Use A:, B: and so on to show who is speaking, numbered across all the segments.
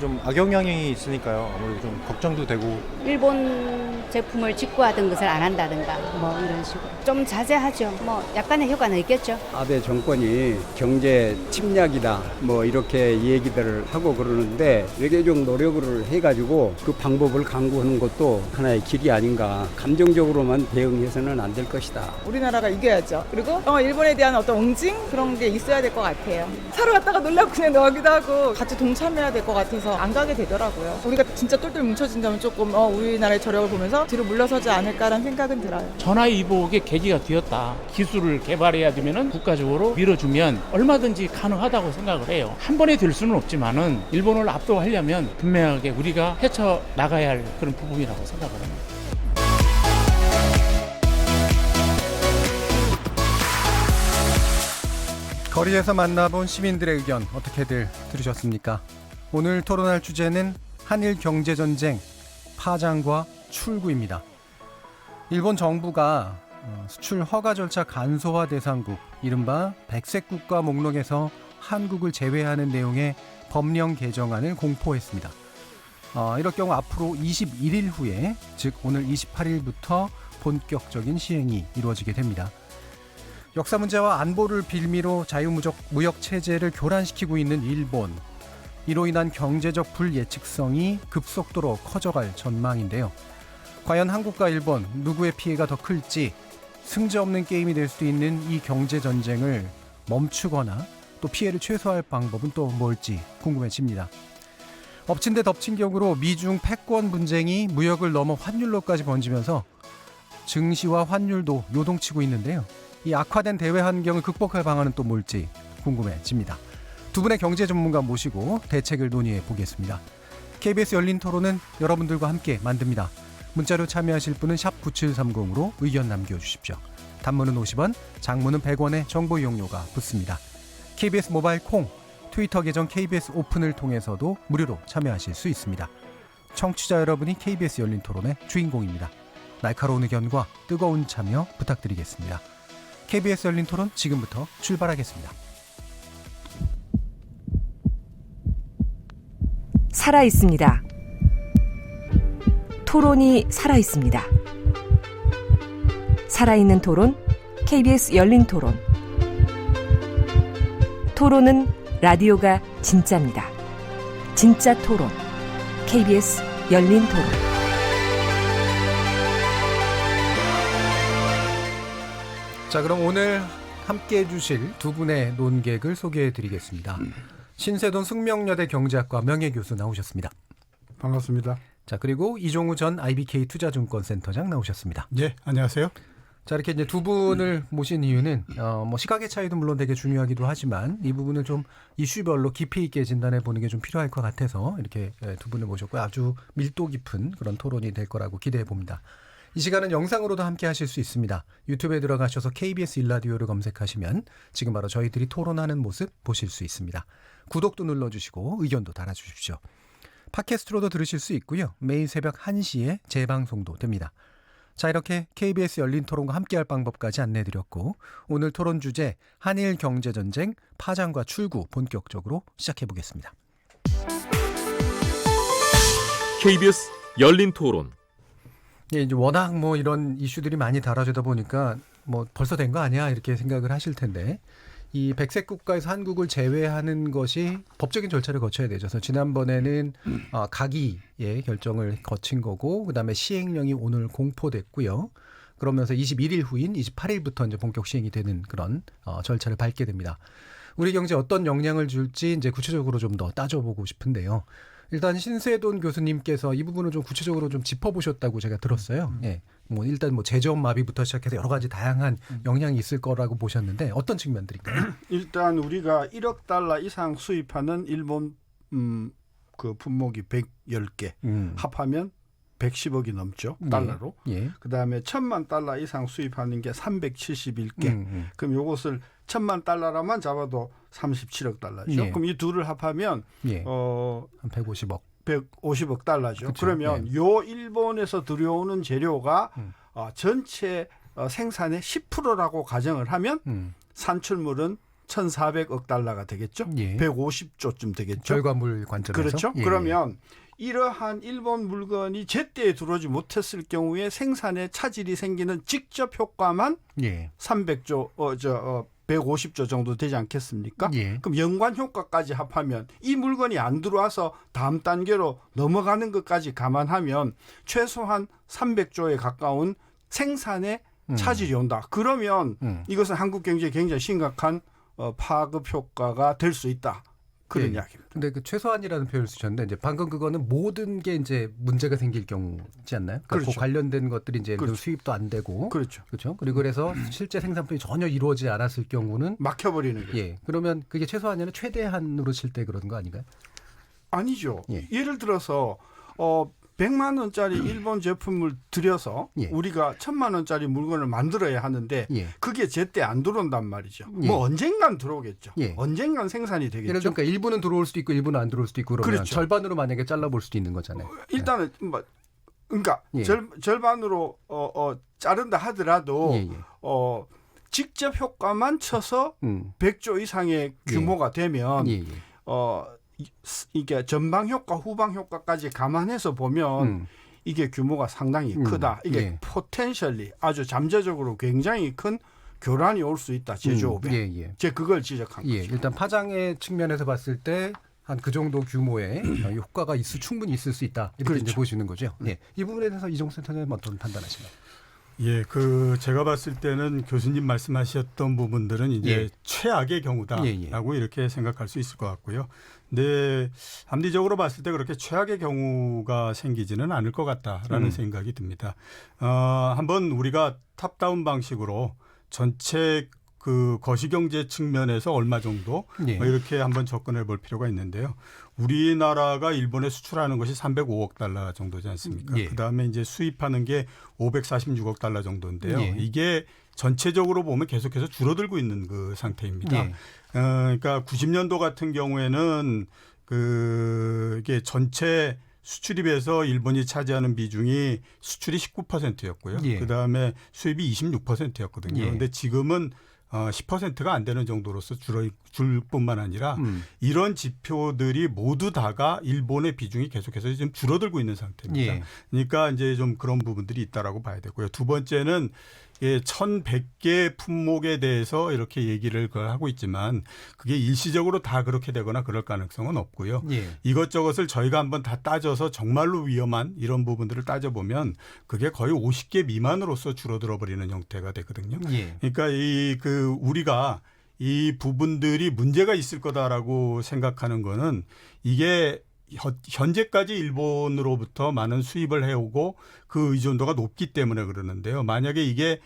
A: 좀 악영향이 있으니까요. 아무래도 좀 걱정도 되고.
B: 일본 제품을 직구하던 것을 안 한다든가 뭐 이런 식으로 좀 자제하죠. 뭐 약간의 효과는 있겠죠.
C: 아베 정권이 경제 침략이다 뭐 이렇게 얘기들을 하고 그러는데 외교적 노력을 해가지고 그 방법을 강구하는 것도 하나의 길이 아닌가. 감정적으로만 대응해서는 안 될 것이다.
D: 우리나라가 이겨야죠. 그리고 일본에 대한 어떤 응징 그런 게 있어야 될 것 같아요. 사러 갔다가 놀라고 그냥 나오기도 하고 같이 동참해야 될 것 같아서 안 가게 되더라고요. 우리가 진짜 똘똘 뭉쳐진다면 조금 우리나라의 저력을 보면서 뒤로 물러서지 않을까라는 생각은 들어요.
E: 전화위복의 계기가 되었다. 기술을 개발해야 되면은 국가적으로 밀어주면 얼마든지 가능하다고 생각을 해요. 한 번에 될 수는 없지만은 일본을 압도하려면 분명하게 우리가 헤쳐나가야 할 그런 부분이라고 생각을 합니다.
F: 거리에서 만나본 시민들의 의견 어떻게들 들으셨습니까? 오늘 토론할 주제는 한일 경제전쟁 파장과 출구입니다. 일본 정부가 수출 허가 절차 간소화 대상국, 이른바 백색 국가 목록에서 한국을 제외하는 내용의 법령 개정안을 공포했습니다. 이럴 경우 앞으로 21일 후에, 즉 오늘 28일부터 본격적인 시행이 이루어지게 됩니다. 역사 문제와 안보를 빌미로 자유무역 체제를 교란시키고 있는 일본. 이로 인한 경제적 불예측성이 급속도로 커져갈 전망인데요. 과연 한국과 일본 누구의 피해가 더 클지, 승자 없는 게임이 될 수도 있는 이 경제전쟁을 멈추거나 또 피해를 최소화할 방법은 또 뭘지 궁금해집니다. 엎친 데 덮친 격으로 미중 패권 분쟁이 무역을 넘어 환율로까지 번지면서 증시와 환율도 요동치고 있는데요. 이 악화된 대외 환경을 극복할 방안은 또 뭘지 궁금해집니다. 두 분의 경제 전문가 모시고 대책을 논의해 보겠습니다. KBS 열린 토론은 여러분들과 함께 만듭니다. 문자로 참여하실 분은 샵 9730으로 의견 남겨주십시오. 단문은 50원, 장문은 100원의 정보 이용료가 붙습니다. KBS 모바일 콩, 트위터 계정 KBS 오픈을 통해서도 무료로 참여하실 수 있습니다. 청취자 여러분이 KBS 열린 토론의 주인공입니다. 날카로운 의견과 뜨거운 참여 부탁드리겠습니다. KBS 열린 토론 지금부터 출발하겠습니다.
G: 살아있습니다. 토론이 살아있습니다. 살아있는 토론, KBS 열린 토론. 토론은 라디오가 진짜입니다. 진짜 토론, KBS 열린 토론.
F: 자, 그럼 오늘 함께해 주실 두 분의 논객을 소개해 드리겠습니다. 신세돈 숙명여대 경제학과 명예교수 나오셨습니다.
H: 반갑습니다.
F: 자, 그리고 이종우 전 IBK 투자증권센터장 나오셨습니다.
H: 네, 안녕하세요.
F: 자, 이렇게 이제 두 분을 모신 이유는 뭐 시각의 차이도 물론 되게 중요하기도 하지만 이 부분을 좀 이슈별로 깊이 있게 진단해 보는 게 좀 필요할 것 같아서 이렇게 두 분을 모셨고 아주 밀도 깊은 그런 토론이 될 거라고 기대해 봅니다. 이 시간은 영상으로도 함께 하실 수 있습니다. 유튜브에 들어가셔서 KBS 일라디오를 검색하시면 지금 바로 저희들이 토론하는 모습 보실 수 있습니다. 구독도 눌러주시고 의견도 달아주십시오. 팟캐스트로도 들으실 수 있고요. 매일 새벽 1시에 재방송도 됩니다. 자, 이렇게 KBS 열린 토론과 함께할 방법까지 안내해드렸고 오늘 토론 주제 한일 경제전쟁 파장과 출구 본격적으로 시작해보겠습니다.
I: KBS 열린 토론.
F: 예, 이제 워낙 뭐 이런 이슈들이 많이 다뤄지다 보니까 뭐 벌써 된 거 아니야 이렇게 생각을 하실 텐데 이 백색 국가에서 한국을 제외하는 것이 법적인 절차를 거쳐야 되죠. 그래서 지난번에는 가기의 결정을 거친 거고 그다음에 시행령이 오늘 공포됐고요. 그러면서 21일 후인 28일부터 이제 본격 시행이 되는 그런 절차를 밟게 됩니다. 우리 경제에 어떤 영향을 줄지 이제 구체적으로 좀 더 따져보고 싶은데요. 일단 신세돈 교수님께서 이 부분을 좀 구체적으로 좀 짚어보셨다고 제가 들었어요. 예. 뭐 일단 뭐 제조업 마비부터 시작해서 여러 가지 다양한 영향이 있을 거라고 보셨는데 어떤 측면들인가요?
H: 일단 우리가 1억 달러 이상 수입하는 일본 그 품목이 110개 합하면 110억이 넘죠. 달러로.
F: 예.
H: 그다음에 1,000만 달러 이상 수입하는 게 371개. 그럼 요것을 1,000만 달러라만 잡아도 37억 달러죠.
F: 예.
H: 그럼 이 둘을 합하면
F: 예. 한 150억.
H: 150억 달러죠.
F: 그쵸.
H: 그러면
F: 예.
H: 요 일본에서 들여오는 재료가 전체 생산의 10%라고 가정을 하면 산출물은 1,400억 달러가 되겠죠.
F: 예.
H: 150조쯤 되겠죠.
F: 결과물 관점에서.
H: 그렇죠.
F: 예.
H: 그러면 이러한 일본 물건이 제때에 들어오지 못했을 경우에 생산에 차질이 생기는 직접 효과만
F: 예.
H: 300조 150조 정도 되지 않겠습니까?
F: 예.
H: 그럼 연관 효과까지 합하면 이 물건이 안 들어와서 다음 단계로 넘어가는 것까지 감안하면 최소한 300조에 가까운 생산에 차질이 온다. 그러면 이것은 한국 경제에 굉장히 심각한 파급 효과가 될 수 있다. 그런
F: 예.
H: 이야기입니다.
F: 근데 그 최소한이라는 표현을 쓰셨는데 이제 방금 그거는 모든 게 이제 문제가 생길 경우지 않나요? 그러니까
H: 그렇죠.
F: 그 관련된 것들이 이제
H: 그렇죠.
F: 수입도 안 되고
H: 그렇죠.
F: 그렇죠. 그리고 그래서 실제 생산품이 전혀 이루어지지 않았을 경우는
H: 막혀버리는 거죠.
F: 예. 그러면 그게 최소한이나 최대한으로 칠 때 그런 거 아닌가요?
H: 아니죠.
F: 예.
H: 예를 들어서 100만 원짜리 일본 제품을 들여서
F: 예.
H: 우리가 1000만 원짜리 물건을 만들어야 하는데
F: 예.
H: 그게 제때 안 들어온단 말이죠.
F: 예.
H: 뭐 언젠간 들어오겠죠.
F: 예.
H: 언젠간 생산이 되겠죠.
F: 예를 들면 그러니까 일부는 들어올 수도 있고 일부는 안 들어올 수도 있고 그러면
H: 그렇죠.
F: 절반으로 만약에 잘라볼 수도 있는 거잖아요.
H: 일단은 뭐 그러니까
F: 예.
H: 절반으로 자른다 하더라도
F: 예, 예.
H: 직접 효과만 쳐서 100조 이상의 규모가 되면
F: 예, 예.
H: 이게 전방 효과, 후방 효과까지 감안해서 보면 이게 규모가 상당히 크다. 이게
F: 예.
H: 포텐셜리 아주 잠재적으로 굉장히 큰 교란이 올 수 있다. 제조업에.
F: 예, 예.
H: 제 그걸 지적한
F: 예,
H: 거죠.
F: 일단 파장의 측면에서 봤을 때 한 그 정도 규모의 효과가 충분히 있을 수 있다. 이렇게
H: 그렇죠.
F: 이제 보시는 거죠. 예. 이 부분에 대해서 이종수 센터장님 어떤 판단하시나요?
J: 예, 제가 봤을 때는 교수님 말씀하셨던 부분들은 이제
F: 예.
J: 최악의 경우다라고 이렇게 생각할 수 있을 것 같고요. 근데 합리적으로 봤을 때 그렇게 최악의 경우가 생기지는 않을 것 같다라는 생각이 듭니다. 한번 우리가 탑다운 방식으로 전체 그 거시경제 측면에서 얼마 정도
F: 예.
J: 이렇게 한번 접근해 볼 필요가 있는데요. 우리나라가 일본에 수출하는 것이 305억 달러 정도지 않습니까?
F: 예.
J: 그다음에 이제 수입하는 게 546억 달러 정도인데요.
F: 예.
J: 이게 전체적으로 보면 계속해서 줄어들고 있는 그 상태입니다.
F: 예.
J: 그러니까 90년도 같은 경우에는 이게 전체 수출입에서 일본이 차지하는 비중이 수출이 19%였고요.
F: 예.
J: 그다음에 수입이 26%였거든요.
F: 예.
J: 그런데 지금은 10%가 안 되는 정도로서 줄 뿐만 아니라 이런 지표들이 모두 다가 일본의 비중이 계속해서 지금 줄어들고 있는 상태입니다.
F: 예.
J: 그러니까 이제 좀 그런 부분들이 있다라고 봐야 되고요. 두 번째는 1,100개 품목에 대해서 이렇게 얘기를 하고 있지만 그게 일시적으로 다 그렇게 되거나 그럴 가능성은 없고요.
F: 예.
J: 이것저것을 저희가 한번 다 따져서 정말로 위험한 이런 부분들을 따져보면 그게 거의 50개 미만으로서 줄어들어 버리는 형태가 되거든요.
F: 예.
J: 그러니까 우리가 이 부분들이 문제가 있을 거다라고 생각하는 거는 이게 현재까지 일본으로부터 많은 수입을 해오고 그 의존도가 높기 때문에 그러는데요. 만약에 이게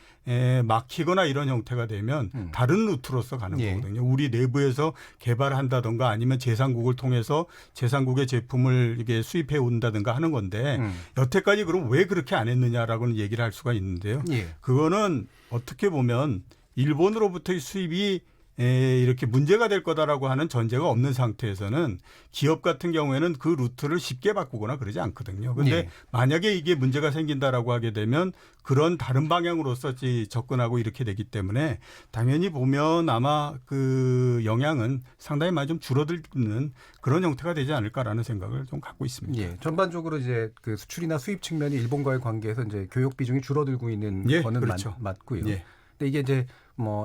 J: 막히거나 이런 형태가 되면 다른 루트로서 가는
F: 예.
J: 거거든요. 우리 내부에서 개발한다든가 아니면 제상국을 통해서 제상국의 제품을 이게 수입해 온다든가 하는 건데 여태까지 그럼 왜 그렇게 안 했느냐라고는 얘기를 할 수가 있는데요.
F: 예.
J: 그거는 어떻게 보면 일본으로부터의 수입이 이렇게 문제가 될 거다라고 하는 전제가 없는 상태에서는 기업 같은 경우에는 그 루트를 쉽게 바꾸거나 그러지 않거든요. 그런데
F: 예.
J: 만약에 이게 문제가 생긴다라고 하게 되면 그런 다른 방향으로서 접근하고 이렇게 되기 때문에 당연히 보면 아마 그 영향은 상당히 많이 좀 줄어드는 그런 형태가 되지 않을까라는 생각을 좀 갖고 있습니다.
F: 예. 전반적으로 이제 그 수출이나 수입 측면이 일본과의 관계에서 이제 교역 비중이 줄어들고 있는
J: 예,
F: 거는
J: 그렇죠.
F: 맞고요.
J: 예.
F: 근데 이게 이제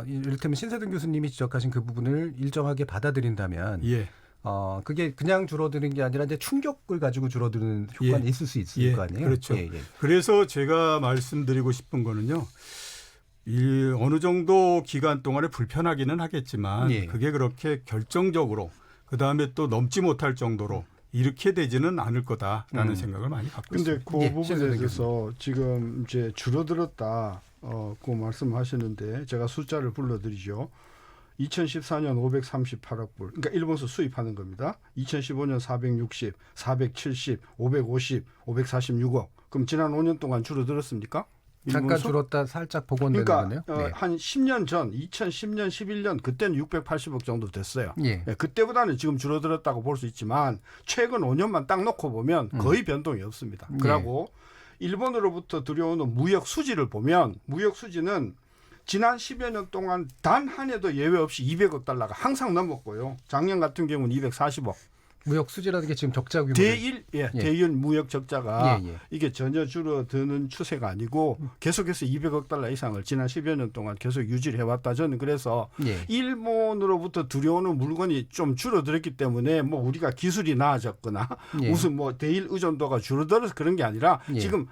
F: 이를테면 신세동 교수님이 지적하신 그 부분을 일정하게 받아들인다면
J: 예.
F: 그게 그냥 줄어드는 게 아니라 이제 충격을 가지고 줄어드는 효과는
J: 예.
F: 있을 수 있을
J: 예.
F: 거 아니에요.
J: 그렇죠.
F: 예, 예.
J: 그래서 제가 말씀드리고 싶은 거는요. 어느 정도 기간 동안에 불편하기는 하겠지만
F: 예.
J: 그게 그렇게 결정적으로 그다음에 또 넘지 못할 정도로 이렇게 되지는 않을 거다라는 생각을 많이 갖고
H: 근데
J: 있습니다.
H: 그
F: 예,
H: 부분에
F: 신세동
H: 대해서 지금 이제 줄어들었다. 그 말씀하시는데 제가 숫자를 불러드리죠. 2014년 538억 불. 그러니까 일본서 수입하는 겁니다. 2015년 460, 470, 550, 546억. 그럼 지난 5년 동안 줄어들었습니까?
F: 잠깐
H: 일본서?
F: 줄었다 살짝 복원되는
H: 그러니까
F: 거네요. 네.
H: 한 10년 전 2010년 11년 그때는 680억 정도 됐어요.
F: 예.
H: 그때보다는 지금 줄어들었다고 볼 수 있지만 최근 5년만 딱 놓고 보면 거의 변동이 없습니다. 그리고 일본으로부터 들여오는 무역 수지를 보면 무역 수지는 지난 10여 년 동안 단 한 해도 예외 없이 200억 달러가 항상 넘었고요. 작년 같은 경우는 240억.
F: 무역 수지라는 게 지금 적자 규모.
H: 대일 무역 적자가
F: 예.
H: 이게 전혀 줄어드는 추세가 아니고 계속해서 200억 달러 이상을 지난 10여 년 동안 계속 유지를 해왔다. 저는 그래서
F: 예.
H: 일본으로부터 들여오는 물건이 좀 줄어들었기 때문에 뭐 우리가 기술이 나아졌거나
F: 예.
H: 무슨 뭐 대일 의존도가 줄어들어서 그런 게 아니라
F: 예.
H: 지금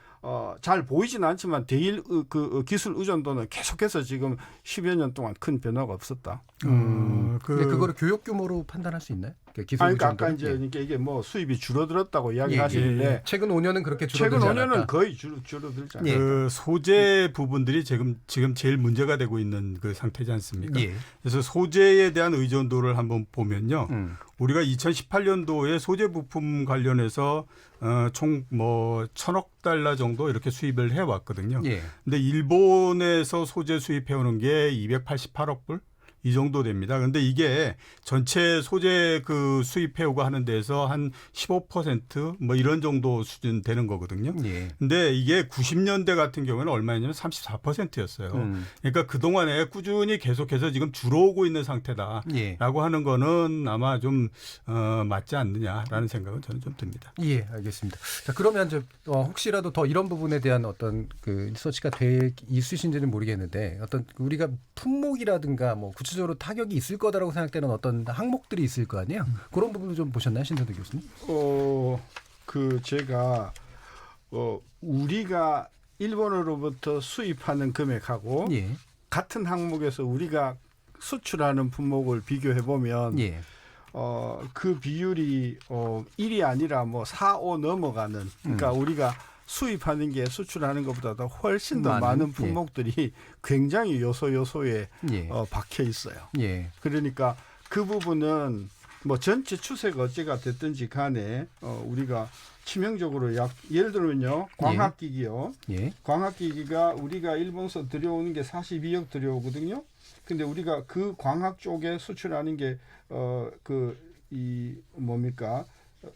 H: 잘 보이지는 않지만 대일 그 기술 의존도는 계속해서 지금 10여 년 동안 큰 변화가 없었다.
F: 근데 그거를 교역 규모로 판단할 수 있나요? 기술
H: 그러니까 아까
F: 의존도를?
H: 이제
F: 예.
H: 그러니까 이게 뭐 수입이 줄어들었다고 이야기하시는데
F: 예. 최근 5년은 그렇게
H: 최근
F: 줄어들지
H: 5년은
F: 않았다.
H: 거의 줄어들잖아요.
F: 예.
J: 그 소재 부분들이 지금 제일 문제가 되고 있는 그 상태지 않습니까?
F: 예.
J: 그래서 소재에 대한 의존도를 한번 보면요.
F: 음.
J: 우리가 2018년도에 소재 부품 관련해서 총 뭐 1,000억 달러 정도 이렇게 수입을 해왔거든요.
F: 예.
J: 근데 일본에서 소재 수입해오는 게 288억 불? 이 정도 됩니다. 그런데 이게 전체 소재 그 수입해오고 하는 데서 한 15% 이런 정도 수준 되는 거거든요.
F: 예.
J: 근데 이게 90년대 같은 경우에는 얼마였냐면 34%였어요. 그러니까 그동안에 꾸준히 계속해서 지금 줄어오고 있는 상태다라고
F: 예.
J: 하는 거는 아마 좀 맞지 않느냐라는 생각은 저는 좀 듭니다.
F: 예, 알겠습니다. 자, 그러면 혹시라도 더 이런 부분에 대한 어떤 그 리서치가 돼 있으신지는 모르겠는데 어떤 우리가 품목이라든가 뭐 구체적으로 타격이 있을 거다라고 생각되는 어떤 항목들이 있을 거 아니에요? 그런 부분도 좀 보셨나요, 신선도 교수님?
H: 제가 우리가 일본으로부터 수입하는 금액하고
F: 예.
H: 같은 항목에서 우리가 수출하는 품목을 비교해 보면
F: 예.
H: 그 비율이 1이 아니라 뭐 4, 5 넘어가는 그러니까 우리가 수입하는 게 수출하는 것보다 훨씬 더 많은 품목들이 굉장히 요소에
F: 예.
H: 박혀 있어요.
F: 예.
H: 그러니까 그 부분은 뭐 전체 추세가 어찌가 됐든지 간에 우리가 치명적으로 예를 들면요. 광학기기요.
F: 예.
H: 광학기기가 우리가 일본서 들여오는 게 42억 들여오거든요. 근데 우리가 그 광학 쪽에 수출하는 게 뭡니까?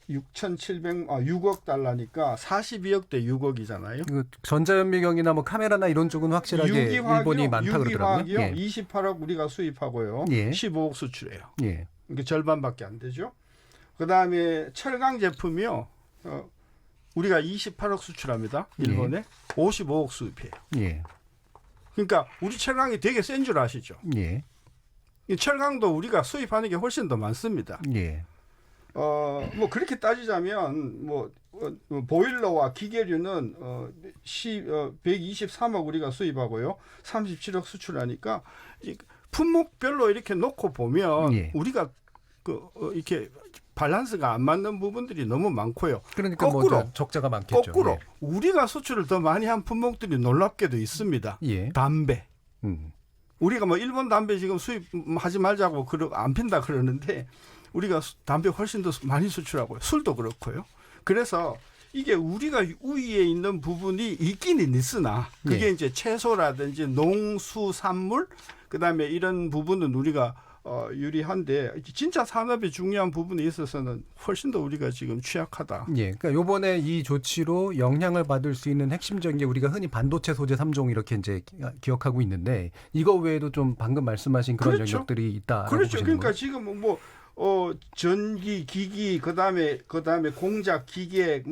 H: 6억 달러니까 42억 대 6억이잖아요.
F: 그 전자현미경이나 뭐 카메라나 이런 쪽은 확실하게 일본이 많다 그러더라고요.
H: 유기화학이요. 28억 우리가 수입하고요.
F: 예.
H: 15억 수출해요.
F: 예.
H: 그러니까 절반밖에 안 되죠. 그다음에 철강 제품이요. 우리가 28억 수출합니다. 일본에. 55억 수입해요.
F: 예.
H: 그러니까 우리 철강이 되게 센 줄 아시죠?
F: 예.
H: 이 철강도 우리가 수입하는 게 훨씬 더 많습니다.
F: 예.
H: 뭐 그렇게 따지자면 보일러와 기계류는 123억 우리가 수입하고요. 37억 수출하니까 품목별로 이렇게 놓고 보면
F: 예.
H: 우리가 이렇게 밸런스가 안 맞는 부분들이 너무 많고요.
F: 그러니까
H: 거꾸로
F: 뭐 적자가 많겠죠.
H: 거꾸로
F: 예.
H: 우리가 수출을 더 많이 한 품목들이 놀랍게도 있습니다.
F: 예.
H: 담배. 우리가 뭐 일본 담배 지금 수입하지 말자고 안 핀다 그러는데 우리가 담배 훨씬 더 많이 수출하고요. 술도 그렇고요. 그래서 이게 우리가 우위에 있는 부분이 있기는 있으나 그게 이제 채소라든지 농수산물 그다음에 이런 부분은 우리가 유리한데 진짜 산업의 중요한 부분에 있어서는 훨씬 더 우리가 지금 취약하다.
F: 예. 그러니까 요번에 이 조치로 영향을 받을 수 있는 핵심적인 게 우리가 흔히 반도체 소재 3종 이렇게 이제 기억하고 있는데 이거 외에도 좀 방금 말씀하신 그런
H: 그렇죠.
F: 영역들이 있다라고
H: 그렇죠.
F: 보시는
H: 그러니까
F: 거예요?
H: 지금 전기 기기 그다음에 공작 기계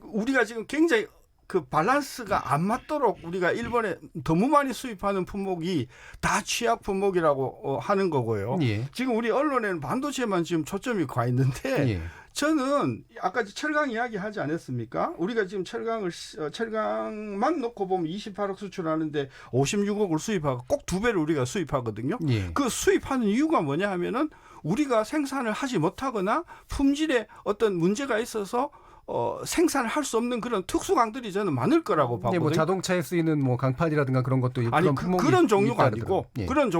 H: 우리가 지금 굉장히 그 밸런스가 안 맞도록 우리가 일본에 너무 많이 수입하는 품목이 다 취약 품목이라고 하는 거고요.
F: 예.
H: 지금 우리 언론에는 반도체만 지금 초점이 가 있는데
F: 예.
H: 저는 아까 철강 이야기 하지 않았습니까? 우리가 지금 철강만 놓고 보면 28억 수출하는데 56억을 수입하고 꼭 2배를 우리가 수입하거든요.
F: 예.
H: 그 수입하는 이유가 뭐냐 하면은 우리가 생산을 하지 못하거나 품질에 어떤 문제가 있어서 생산을 할 수 없는 그런 특수강들이 저는 많을 거라고 보거든요.
F: 뭐 자동차에 쓰이는 뭐 강판이라든가 그런 것도
H: 아니 그런 종류가 아니고
F: 예.
H: 그런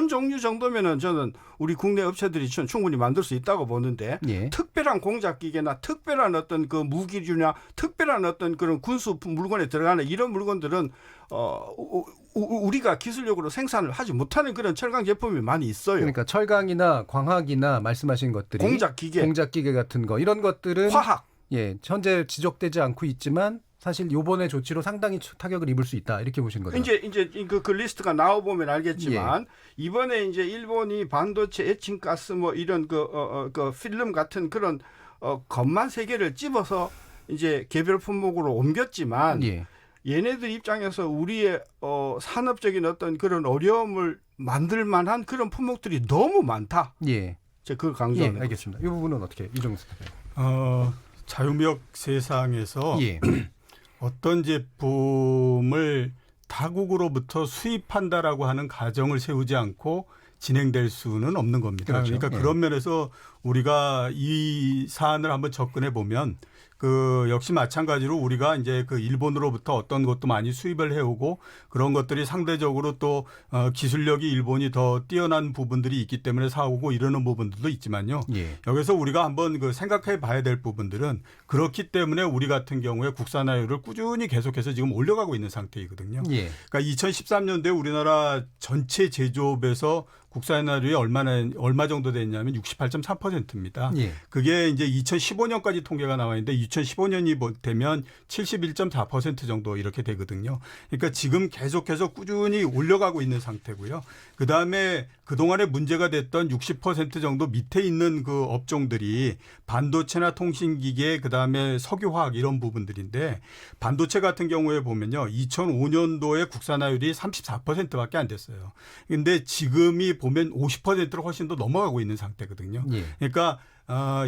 H: 종류 정도면은 저는 우리 국내 업체들이 충분히 만들 수 있다고 보는데
F: 예.
H: 특별한 공작 기계나 특별한 어떤 그 무기류나 특별한 어떤 그런 군수 물건에 들어가는 이런 물건들은 우리가 기술력으로 생산을 하지 못하는 그런 철강 제품이 많이 있어요.
F: 그러니까 철강이나 광학이나 말씀하신 것들이
H: 공작 기계
F: 같은 거 이런 것들은
H: 화학
F: 예, 현재 지적되지 않고 있지만 사실 요번의 조치로 상당히 타격을 입을 수 있다 이렇게 보신 거죠.
H: 이제 그 리스트가 나와 보면 알겠지만 이번에 이제 일본이 반도체 에칭가스 뭐 이런 그 필름 같은 그런 것만 3개를 집어서 이제 개별 품목으로 옮겼지만 얘네들 입장에서 우리의 산업적인 어떤 그런 어려움을 만들 만한 그런 품목들이 너무 많다.
F: 예.
H: 제가 그걸 강조합니다.
F: 알겠습니다. 이 부분은 어떻게 이종수
J: 자유무역 세상에서 어떤 제품을 타국으로부터 수입한다라고 하는 가정을 세우지 않고 진행될 수는 없는 겁니다.
F: 그렇죠.
J: 그러니까 그런 면에서 우리가 이 사안을 한번 접근해 보면 역시 마찬가지로 우리가 이제 일본으로부터 어떤 것도 많이 수입을 해오고 그런 것들이 상대적으로 또 기술력이 일본이 더 뛰어난 부분들이 있기 때문에 사오고 이러는 부분들도 있지만요. 여기서 우리가 한번 생각해 봐야 될 부분들은 그렇기 때문에 우리 같은 경우에 국산화율을 꾸준히 계속해서 지금 올려가고 있는 상태이거든요. 그러니까 2013년도에 우리나라 전체 제조업에서 국산화율이 얼마 정도 됐냐면 68.3%입니다. 그게 이제 2015년까지 통계가 나와 있는데 2015년이 되면 71.4% 정도 이렇게 되거든요. 그러니까 지금 계속해서 꾸준히 올려가고 있는 상태고요. 그다음에 그동안에 문제가 됐던 60% 정도 밑에 있는 그 업종들이 반도체나 통신기계 그다음에 석유화학 이런 부분들인데 반도체 같은 경우에 보면요. 2005년도에 국산화율이 34%밖에 안 됐어요. 근데 지금이 보면 50%를 훨씬 더 넘어가고 있는 상태거든요. 그러니까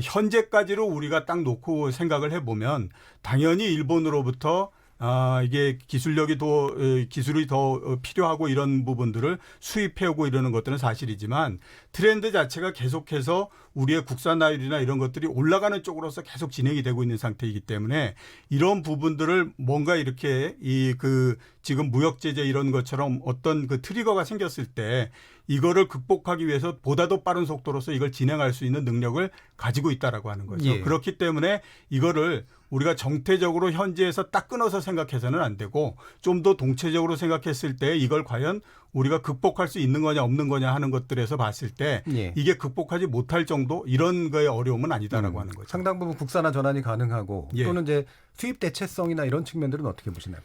J: 현재까지로 우리가 딱 놓고 생각을 해보면 당연히 일본으로부터 이게 기술이 더 필요하고 이런 부분들을 수입해오고 이러는 것들은 사실이지만 트렌드 자체가 계속해서 우리의 국산화율이나 이런 것들이 올라가는 쪽으로서 계속 진행이 되고 있는 상태이기 때문에 이런 부분들을 뭔가 이렇게 지금 무역 제재 이런 것처럼 어떤 트리거가 생겼을 때 이거를 극복하기 위해서 보다 더 빠른 속도로서 이걸 진행할 수 있는 능력을 가지고 있다라고 하는 거죠. 그렇기 때문에 이거를 우리가 정태적으로 현지에서 딱 끊어서 생각해서는 안 되고 좀 더 동체적으로 생각했을 때 이걸 과연 우리가 극복할 수 있는 거냐 없는 거냐 하는 것들에서 봤을 때 이게 극복하지 못할 정도 이런 거의 어려움은 아니다라고 하는 거죠.
F: 상당 부분 국산화 전환이 가능하고 또는 이제 수입 대체성이나 이런 측면들은 어떻게 보시나요?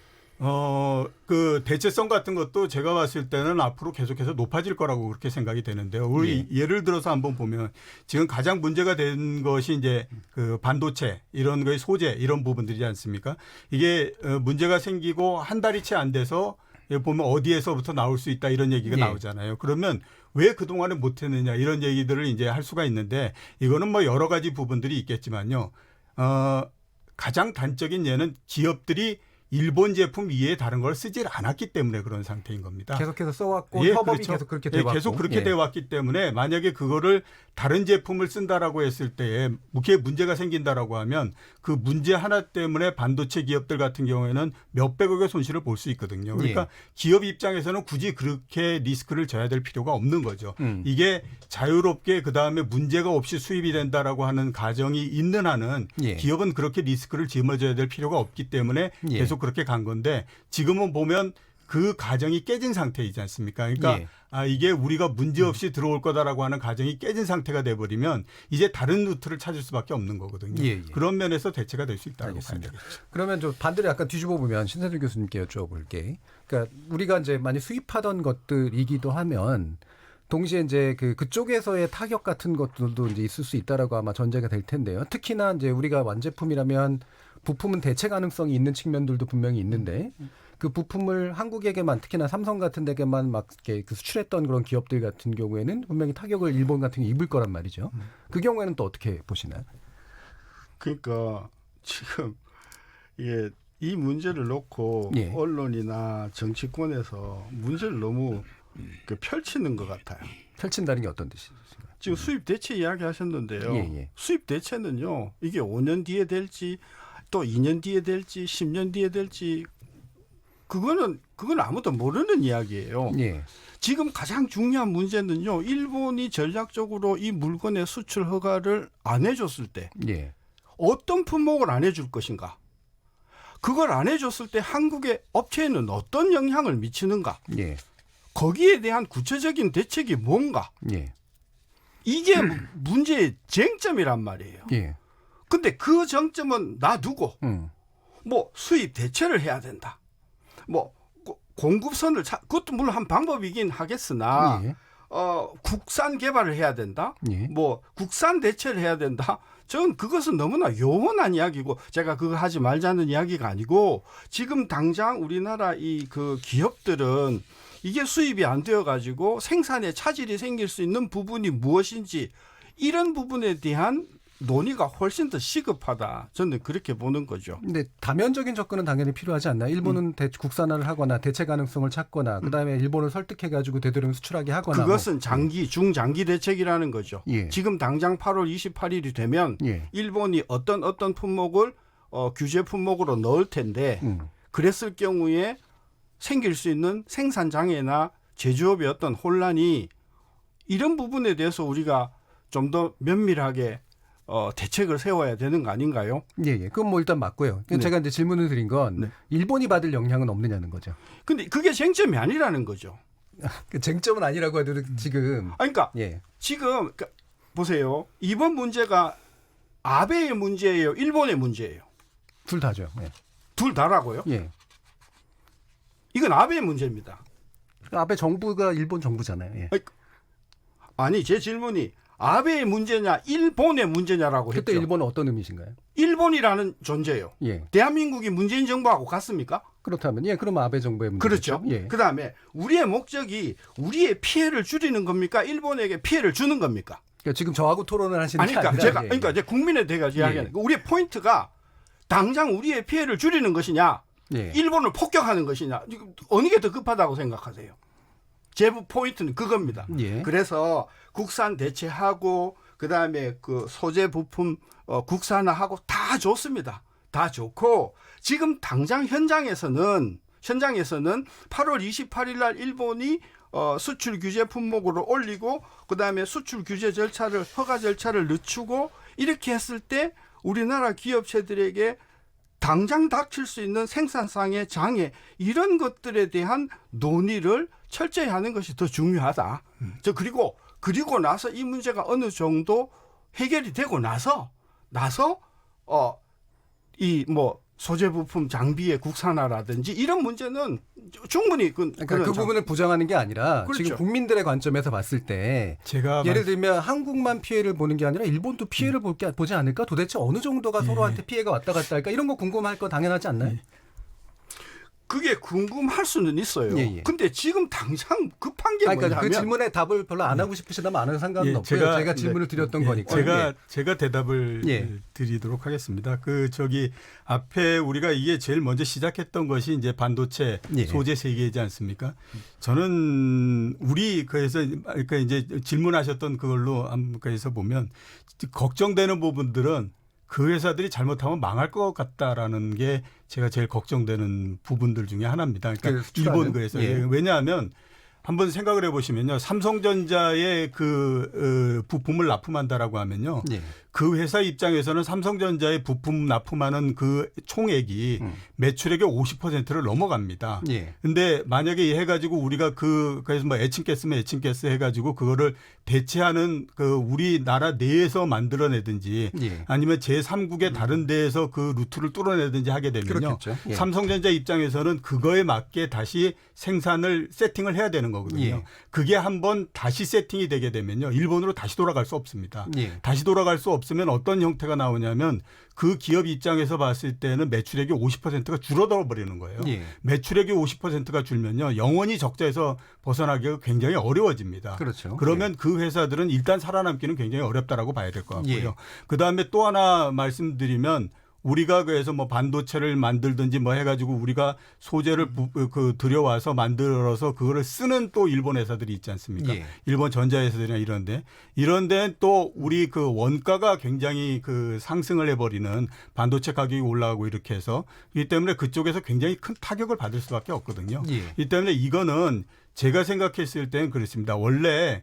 J: 대체성 같은 것도 제가 봤을 때는 앞으로 계속해서 높아질 거라고 그렇게 생각이 되는데요. 우리 예를 들어서 한번 보면 지금 가장 문제가 된 것이 이제 반도체 이런 거의 소재 이런 부분들이지 않습니까? 이게 문제가 생기고 한 달이 채 안 돼서 보면 어디에서부터 나올 수 있다 이런 얘기가 나오잖아요. 그러면 왜 그동안에 못했느냐 이런 얘기들을 이제 할 수가 있는데 이거는 뭐 여러 가지 부분들이 있겠지만요. 가장 단적인 예는 기업들이 일본 제품 이외에 다른 걸 쓰질 않았기 때문에 그런 상태인 겁니다.
F: 계속해서 써왔고 협업이
J: 그렇죠.
F: 계속 그렇게 돼왔고.
J: 계속 그렇게 돼왔기 때문에 만약에 그거를 다른 제품을 쓴다라고 했을 때에 그게 문제가 생긴다라고 하면 그 문제 하나 때문에 반도체 기업들 같은 경우에는 몇백억의 손실을 볼 수 있거든요. 그러니까 기업 입장에서는 굳이 그렇게 리스크를 져야 될 필요가 없는 거죠. 이게 자유롭게 그다음에 문제가 없이 수입이 된다라고 하는 가정이 있는 한은 기업은 그렇게 리스크를 짊어져야 될 필요가 없기 때문에 계속 그렇게 간 건데 지금은 보면 그 가정이 깨진 상태이지 않습니까? 그러니까 이게 우리가 문제없이 들어올 거다라고 하는 가정이 깨진 상태가 돼버리면 이제 다른 루트를 찾을 수밖에 없는 거거든요. 그런 면에서 대체가 될 수 있다고 봐야 되겠죠.
F: 그러면 좀 반대로 약간 뒤집어 보면 신세준 교수님께 여쭤볼게. 그러니까 우리가 이제 많이 수입하던 것들이기도 하면 동시에 이제 그쪽에서의 타격 같은 것들도 이제 있을 수 있다라고 아마 전제가 될 텐데요. 특히나 이제 우리가 완제품이라면 부품은 대체 가능성이 있는 측면들도 분명히 있는데 그 부품을 한국에게만 특히나 삼성 같은 데게만 막 이렇게 수출했던 그런 기업들 같은 경우에는 분명히 타격을 일본 같은 게 입을 거란 말이죠. 그 경우에는 또 어떻게 보시나요?
H: 그러니까 지금 이게 이 문제를 놓고 언론이나 정치권에서 문제를 너무 펼치는 것 같아요.
F: 펼친다는 게 어떤 뜻이신가요?
H: 지금 수입 대체 이야기 하셨는데요. 수입 대체는요. 이게 5년 뒤에 될지 또 2년 뒤에 될지 10년 뒤에 될지 그건 아무도 모르는 이야기예요. 지금 가장 중요한 문제는요. 일본이 전략적으로 이 물건의 수출 허가를 안 해줬을 때 어떤 품목을 안 해줄 것인가. 그걸 안 해줬을 때 한국의 업체에는 어떤 영향을 미치는가. 거기에 대한 구체적인 대책이 뭔가. 이게 문제의 쟁점이란 말이에요. 근데 그 정점은 놔두고 뭐 수입 대체를 해야 된다. 뭐 공급선을 그것도 물론 한 방법이긴 하겠으나
F: 예.
H: 국산 개발을 해야 된다.
F: 예.
H: 뭐 국산 대체를 해야 된다. 저는 그것은 너무나 요원한 이야기고 제가 그거 하지 말자는 이야기가 아니고 지금 당장 우리나라 이 그 기업들은 이게 수입이 안 되어 가지고 생산에 차질이 생길 수 있는 부분이 무엇인지 이런 부분에 대한 논의가 훨씬 더 시급하다. 저는 그렇게 보는 거죠.
F: 근데 다면적인 접근은 당연히 필요하지 않나요? 일본은 국산화를 하거나 대체 가능성을 찾거나 그다음에 일본을 설득해가지고 되도록 수출하게 하거나.
H: 그것은 장기, 중장기 대책이라는 거죠.
F: 예.
H: 지금 당장 8월 28일이 되면
F: 예.
H: 일본이 어떤 품목을 규제 품목으로 넣을 텐데 그랬을 경우에 생길 수 있는 생산 장애나 제조업의 어떤 혼란이 이런 부분에 대해서 우리가 좀 더 면밀하게 대책을 세워야 되는 거 아닌가요?
F: 예, 예. 그건 뭐 일단 맞고요.
H: 네.
F: 제가 이제 질문을 드린 건
H: 네.
F: 일본이 받을 영향은 없느냐는 거죠.
H: 근데 그게 쟁점이 아니라는 거죠.
F: 그 쟁점은 아니라고 해도 지금.
H: 그러니까
F: 예.
H: 지금 보세요. 이번 문제가 아베의 문제예요, 일본의 문제예요.
F: 둘 다죠. 예.
H: 둘 다라고요?
F: 예.
H: 이건 아베의 문제입니다.
F: 아베 정부가 일본 정부잖아요. 예.
H: 아니 제 질문이 아베의 문제냐 일본의 문제냐라고
F: 그때
H: 했죠.
F: 일본은 어떤 의미신가요?
H: 일본이라는 존재예요.
F: 예.
H: 대한민국이 문재인 정부하고 같습니까?
F: 그렇다면 예, 그럼 아베 정부의 문제죠.
H: 그렇죠.
F: 예.
H: 그다음에 우리의 목적이 우리의 피해를 줄이는 겁니까? 일본에게 피해를 주는 겁니까?
F: 그러니까 지금 저하고 토론을 하시는 게
H: 그러니까
F: 아니라
H: 제가
F: 예,
H: 그러니까 이제 국민에 대해 이야기하는 거. 우리의 포인트가 당장 우리의 피해를 줄이는 것이냐,
F: 예.
H: 일본을 폭격하는 것이냐, 어느 게 더 급하다고 생각하세요? 제 포인트는 그겁니다.
F: 예.
H: 그래서 국산 대체하고 그다음에 그 소재 부품 국산화하고 다 좋습니다. 다 좋고 지금 당장 현장에서는 8월 28일 날 일본이 수출 규제 품목으로 올리고 그다음에 수출 규제 절차를 허가 절차를 늦추고 이렇게 했을 때 우리나라 기업체들에게 당장 닥칠 수 있는 생산상의 장애 이런 것들에 대한 논의를 철저히 하는 것이 더 중요하다. 그리고 나서 이 문제가 어느 정도 해결이 되고 나서 이 뭐 소재 부품 장비의 국산화라든지 이런 문제는 충분히
F: 그러니까 그 부분을 부정하는 게 아니라
H: 그렇죠.
F: 지금 국민들의 관점에서 봤을 때 예를 들면 한국만 피해를 보는 게 아니라 일본도 피해를 보지 않을까? 도대체 어느 정도가 서로한테 피해가 왔다 갔다 할까? 이런 거 궁금할 거 당연하지 않나요?
H: 그게 궁금할 수는 있어요.
F: 예, 예.
H: 근데 지금 당장 급한 게
F: 그러니까
H: 뭐냐면
F: 그 질문에 답을 별로 안 하고 싶으시다면 안 하는 상관은
J: 예,
F: 없고요. 제가 질문을 드렸던 거니까.
J: 제가 대답을 드리도록 하겠습니다. 앞에 우리가 이게 제일 먼저 시작했던 것이 이제 반도체 소재 세계이지 않습니까? 저는 그러니까 이제 질문하셨던 그걸로 해서 보면 걱정되는 부분들은 그 회사들이 잘못하면 망할 것 같다라는 게 제가 제일 걱정되는 부분들 중에 하나입니다. 그러니까 일본 그래서 왜냐하면 한번 생각을 해보시면요, 삼성전자의 부품을 납품한다라고 하면요, 그 회사 입장에서는 삼성전자의 부품 납품하는 그 총액이 매출액의 50%를 넘어갑니다. 근데 만약에 해가지고 우리가 그래서 뭐 에칭가스면 에칭가스 해가지고 그거를 대체하는 우리나라 내에서 만들어내든지 아니면 제3국의 다른 데에서 그 루트를 뚫어내든지 하게 되면요, 삼성전자 입장에서는 그거에 맞게 다시 생산을 세팅을 해야 되는 거거든요. 그게 한번 다시 세팅이 되게 되면요, 일본으로 다시 돌아갈 수 없습니다. 다시 돌아갈 수 없으면 어떤 형태가 나오냐면 그 기업 입장에서 봤을 때는 매출액이 50%가 줄어들어 버리는 거예요. 매출액이 50%가 줄면요, 영원히 적자에서 벗어나기가 굉장히 어려워집니다.
F: 그렇죠.
J: 그러면 그 회사들은 일단 살아남기는 굉장히 어렵다라고 봐야 될 것 같고요. 그다음에 또 하나 말씀드리면 우리가 그래서 뭐 반도체를 만들든지 뭐 해가지고 우리가 소재를 들여와서 만들어서 그거를 쓰는 또 일본 회사들이 있지 않습니까? 일본 전자회사들이나 이런 데는 또 우리 그 원가가 굉장히 상승을 해버리는 반도체 가격이 올라가고 이렇게 해서 이 때문에 그쪽에서 굉장히 큰 타격을 받을 수밖에 없거든요. 이 때문에 이거는 제가 생각했을 때는 그렇습니다. 원래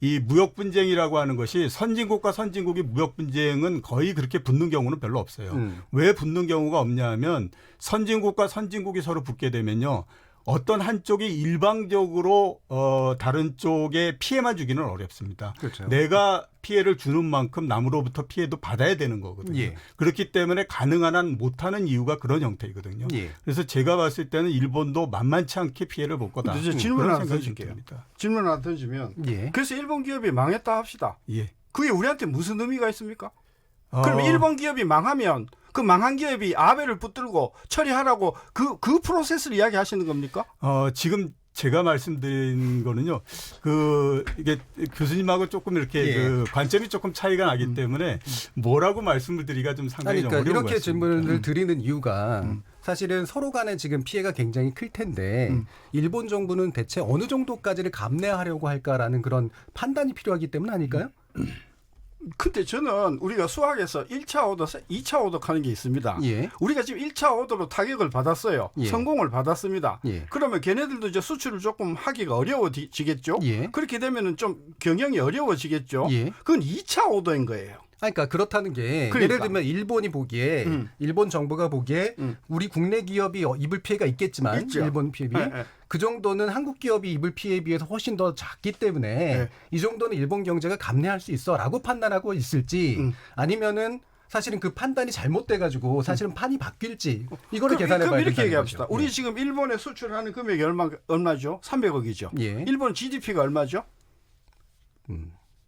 J: 이 무역 분쟁이라고 하는 것이 선진국과 선진국이 무역 분쟁은 거의 그렇게 붙는 경우는 별로 없어요. 왜 붙는 경우가 없냐 하면 선진국과 선진국이 서로 붙게 되면요, 어떤 한쪽이 일방적으로 다른 쪽에 피해만 주기는 어렵습니다.
F: 그렇죠.
J: 내가 피해를 주는 만큼 남으로부터 피해도 받아야 되는 거거든요.
F: 예.
J: 그렇기 때문에 가능한 한 못하는 이유가 그런 형태이거든요.
F: 예.
J: 그래서 제가 봤을 때는 일본도 만만치 않게 피해를 볼 거다.
H: 근데 질문
J: 그런
H: 하나
J: 생각이
H: 던질게요.
J: 듭니다.
H: 질문 하나 던지면
F: 예.
H: 그래서 일본 기업이 망했다 합시다.
J: 예.
H: 그게 우리한테 무슨 의미가 있습니까? 그럼 일본 기업이 망하면 그 망한 기업이 아베를 붙들고 처리하라고 그 프로세스를 이야기하시는 겁니까?
J: 지금 제가 말씀드린 거는요. 이게 교수님하고 조금 이렇게
F: 예.
J: 그 관점이 조금 차이가 나기 때문에 뭐라고 말씀을 드리기가 좀 상당히 좀
F: 그러니까
J: 어려운 것
F: 이렇게
J: 같습니다.
F: 질문을 드리는 이유가 사실은 서로 간에 지금 피해가 굉장히 클 텐데 일본 정부는 대체 어느 정도까지를 감내하려고 할까라는 그런 판단이 필요하기 때문 아닐까요?
H: 근데 저는 우리가 수학에서 1차 오더, 2차 오더 하는 게 있습니다.
F: 예.
H: 우리가 지금 1차 오더로 타격을 받았어요.
F: 예.
H: 성공을 받았습니다.
F: 예.
H: 그러면 걔네들도 이제 수출을 조금 하기가 어려워지겠죠.
F: 예.
H: 그렇게 되면은 좀 경영이 어려워지겠죠.
F: 예.
H: 그건 2차 오더인 거예요.
F: 그러니까 그렇다는 게
H: 그러니까.
F: 예를 들면 일본이 보기에 일본 정부가 보기에 우리 국내 기업이 입을 피해가 있겠지만
H: 있죠.
F: 일본 피해비
H: 예, 예.
F: 그 정도는 한국 기업이 입을 피해에 비해서 훨씬 더 작기 때문에
H: 예.
F: 이 정도는 일본 경제가 감내할 수 있어라고 판단하고 있을지 아니면은 사실은 그 판단이 잘못돼가지고 사실은 판이 바뀔지 이거를 계산해봐야
H: 그럼 이렇게
F: 된다는
H: 얘기합시다.
F: 거죠.
H: 우리 지금 일본에 수출하는 금액이 얼마죠? 300억이죠.
F: 예.
H: 일본 GDP가 얼마죠?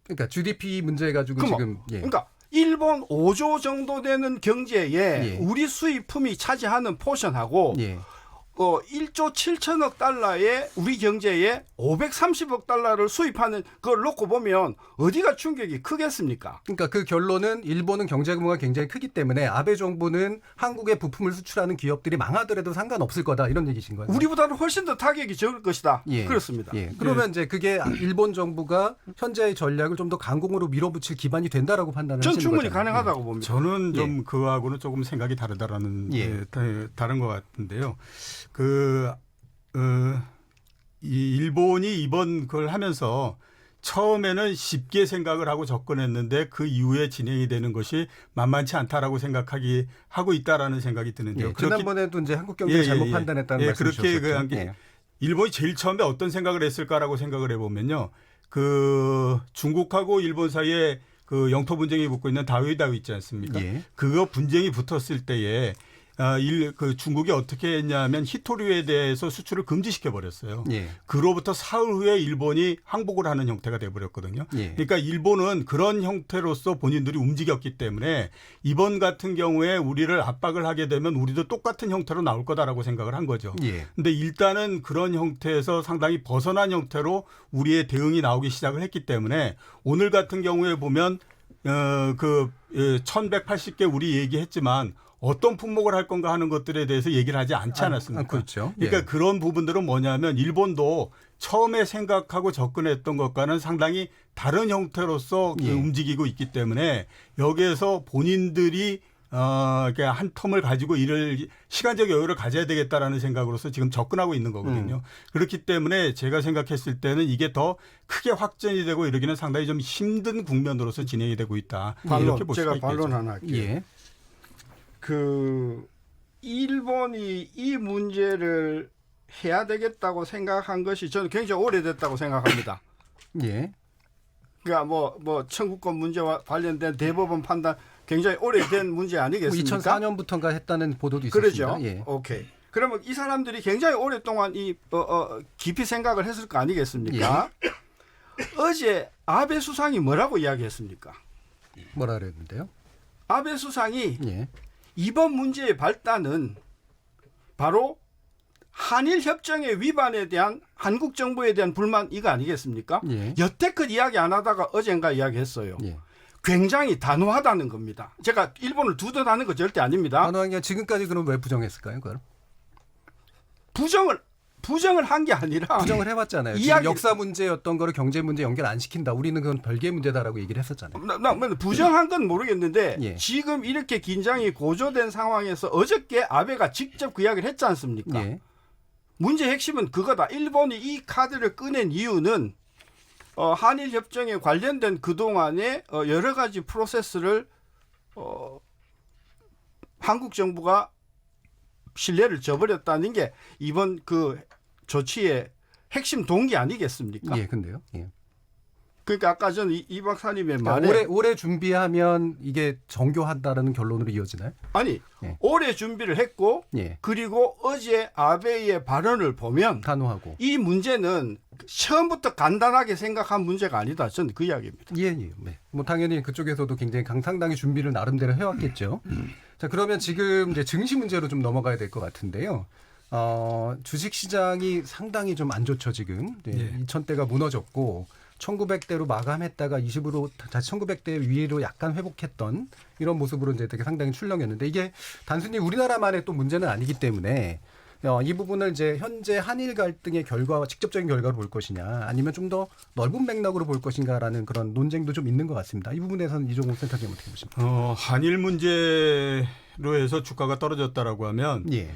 F: 그러니까 GDP 문제 가지고 지금 예.
H: 그러니까 일본 5조 정도 되는 경제에
F: 예.
H: 우리 수입품이 차지하는 포션하고
F: 예.
H: 1조 7천억 달러의 우리 경제에 530억 달러를 수입하는 걸 놓고 보면 어디가 충격이 크겠습니까?
F: 그러니까 그 결론은 일본은 경제 규모가 굉장히 크기 때문에 아베 정부는 한국에 부품을 수출하는 기업들이 망하더라도 상관없을 거다 이런 얘기신 거예요.
H: 우리보다는 훨씬 더 타격이 적을 것이다.
F: 예.
H: 그렇습니다.
F: 예. 그러면 이제 그게 일본 정부가 현재의 전략을 좀 더 강공으로 밀어붙일 기반이 된다라고 판단을
H: 전
F: 하시는
H: 충분히
F: 거잖아요.
H: 가능하다고 봅니다.
J: 저는 좀 그하고는 조금 생각이 다르다라는
F: 예.
J: 다른 것 같은데요. 이 일본이 이번 걸 하면서 처음에는 쉽게 생각을 하고 접근했는데 그 이후에 진행이 되는 것이 만만치 않다라고 하고 있다라는 생각이 드는데요.
F: 예. 지난번에도 이제 한국 경제 잘못 판단했다는 말씀
J: 그렇게
F: 주셨죠.
J: 한 게 일본이 제일 처음에 어떤 생각을 했을까라고 생각을 해보면요. 중국하고 일본 사이에 그 영토 분쟁이 붙고 있는 다웨이다우 있지 않습니까?
F: 예.
J: 그거 분쟁이 붙었을 때에 중국이 어떻게 했냐면 히토류에 대해서 수출을 금지시켜 버렸어요.
F: 예.
J: 그로부터 사흘 후에 일본이 항복을 하는 형태가 돼 버렸거든요.
F: 예.
J: 그러니까 일본은 그런 형태로서 본인들이 움직였기 때문에 이번 같은 경우에 우리를 압박을 하게 되면 우리도 똑같은 형태로 나올 거다라고 생각을 한 거죠.
F: 예.
J: 근데 일단은 그런 형태에서 상당히 벗어난 형태로 우리의 대응이 나오기 시작을 했기 때문에 오늘 같은 경우에 보면 1180개 우리 얘기했지만 어떤 품목을 할 건가 하는 것들에 대해서 얘기를 하지 않지 않았습니까?
F: 그렇죠.
J: 그러니까
F: 예.
J: 그런 부분들은 뭐냐면 일본도 처음에 생각하고 접근했던 것과는 상당히 다른 형태로서
F: 예.
J: 움직이고 있기 때문에 여기에서 본인들이 이렇게 한 텀을 가지고 시간적 여유를 가져야 되겠다라는 생각으로서 지금 접근하고 있는 거거든요. 그렇기 때문에 제가 생각했을 때는 이게 더 크게 확전이 되고 이러기는 상당히 좀 힘든 국면으로서 진행이 되고 있다. 이렇게 볼 수가
H: 제가
J: 있겠죠.
H: 반론 하나 할게요.
F: 예.
H: 일본이 이 문제를 해야 되겠다고 생각한 것이 저는 굉장히 오래됐다고 생각합니다.
F: 예.
H: 그러니까 뭐 청구권 문제와 관련된 대법원 판단 굉장히 오래된 문제 아니겠습니까?
F: 2004년부터인가 했다는 보도도 있었습니다.
H: 그러죠.
F: 예.
H: 오케이. 그러면 이 사람들이 굉장히 오랫동안 깊이 생각을 했을 거 아니겠습니까? 어제 아베 수상이 뭐라고 이야기했습니까?
F: 뭐라 그랬는데요?
H: 아베 수상이
F: 예.
H: 이번 문제의 발단은 바로 한일 협정의 위반에 대한 한국 정부에 대한 불만 이거 아니겠습니까?
F: 예.
H: 여태껏 이야기 안 하다가 어젠가 이야기했어요.
F: 예.
H: 굉장히 단호하다는 겁니다. 제가 일본을 두둔하는 거 절대 아닙니다.
F: 단호하게 지금까지 그럼 왜 부정했을까요? 그걸?
H: 부정을 한 게 아니라
F: 부정을 해봤잖아요. 지금 역사 문제였던 거를 경제 문제 연결 안 시킨다. 우리는 그건 별개의 문제다라고 얘기를 했었잖아요.
H: 부정한 건 모르겠는데
F: 예.
H: 지금 이렇게 긴장이 고조된 상황에서 어저께 아베가 직접 그 이야기를 했지 않습니까?
F: 예.
H: 문제 핵심은 그거다. 일본이 이 카드를 꺼낸 이유는 한일 협정에 관련된 그동안의 여러 가지 프로세스를 한국 정부가 신뢰를 저버렸다는 게 이번 조치의 핵심 동기 아니겠습니까?
F: 예, 근데요. 예.
H: 그러니까 아까 전 이 박사님의
F: 그러니까
H: 말에
F: 올해 준비하면 이게 정교한다는 결론으로 이어지나요?
H: 아니
F: 예.
H: 올해 준비를 했고
F: 예.
H: 그리고 어제 아베이의 발언을 보면
F: 단호하고.
H: 이 문제는 처음부터 간단하게 생각한 문제가 아니다. 저는 그 이야기입니다.
F: 예, 예. 네. 뭐 당연히 그쪽에서도 굉장히 상당히 준비를 나름대로 해왔겠죠. 자, 그러면 지금 이제 증시 문제로 좀 넘어가야 될 것 같은데요. 주식 시장이 상당히 좀 안 좋죠 지금. 네. 2000대가 무너졌고 1900대로 마감했다가 20으로 다시 1900대 위로 약간 회복했던 이런 모습으로 이제 되게 상당히 출렁였는데 이게 단순히 우리나라만의 또 문제는 아니기 때문에 이 부분을 이제 현재 한일 갈등의 결과와 직접적인 결과로 볼 것이냐 아니면 좀 더 넓은 맥락으로 볼 것인가라는 그런 논쟁도 좀 있는 것 같습니다. 이 부분에서는 이종훈 센터장님 어떻게 보십니까?
J: 한일 문제로 해서 주가가 떨어졌다라고 하면
F: 예.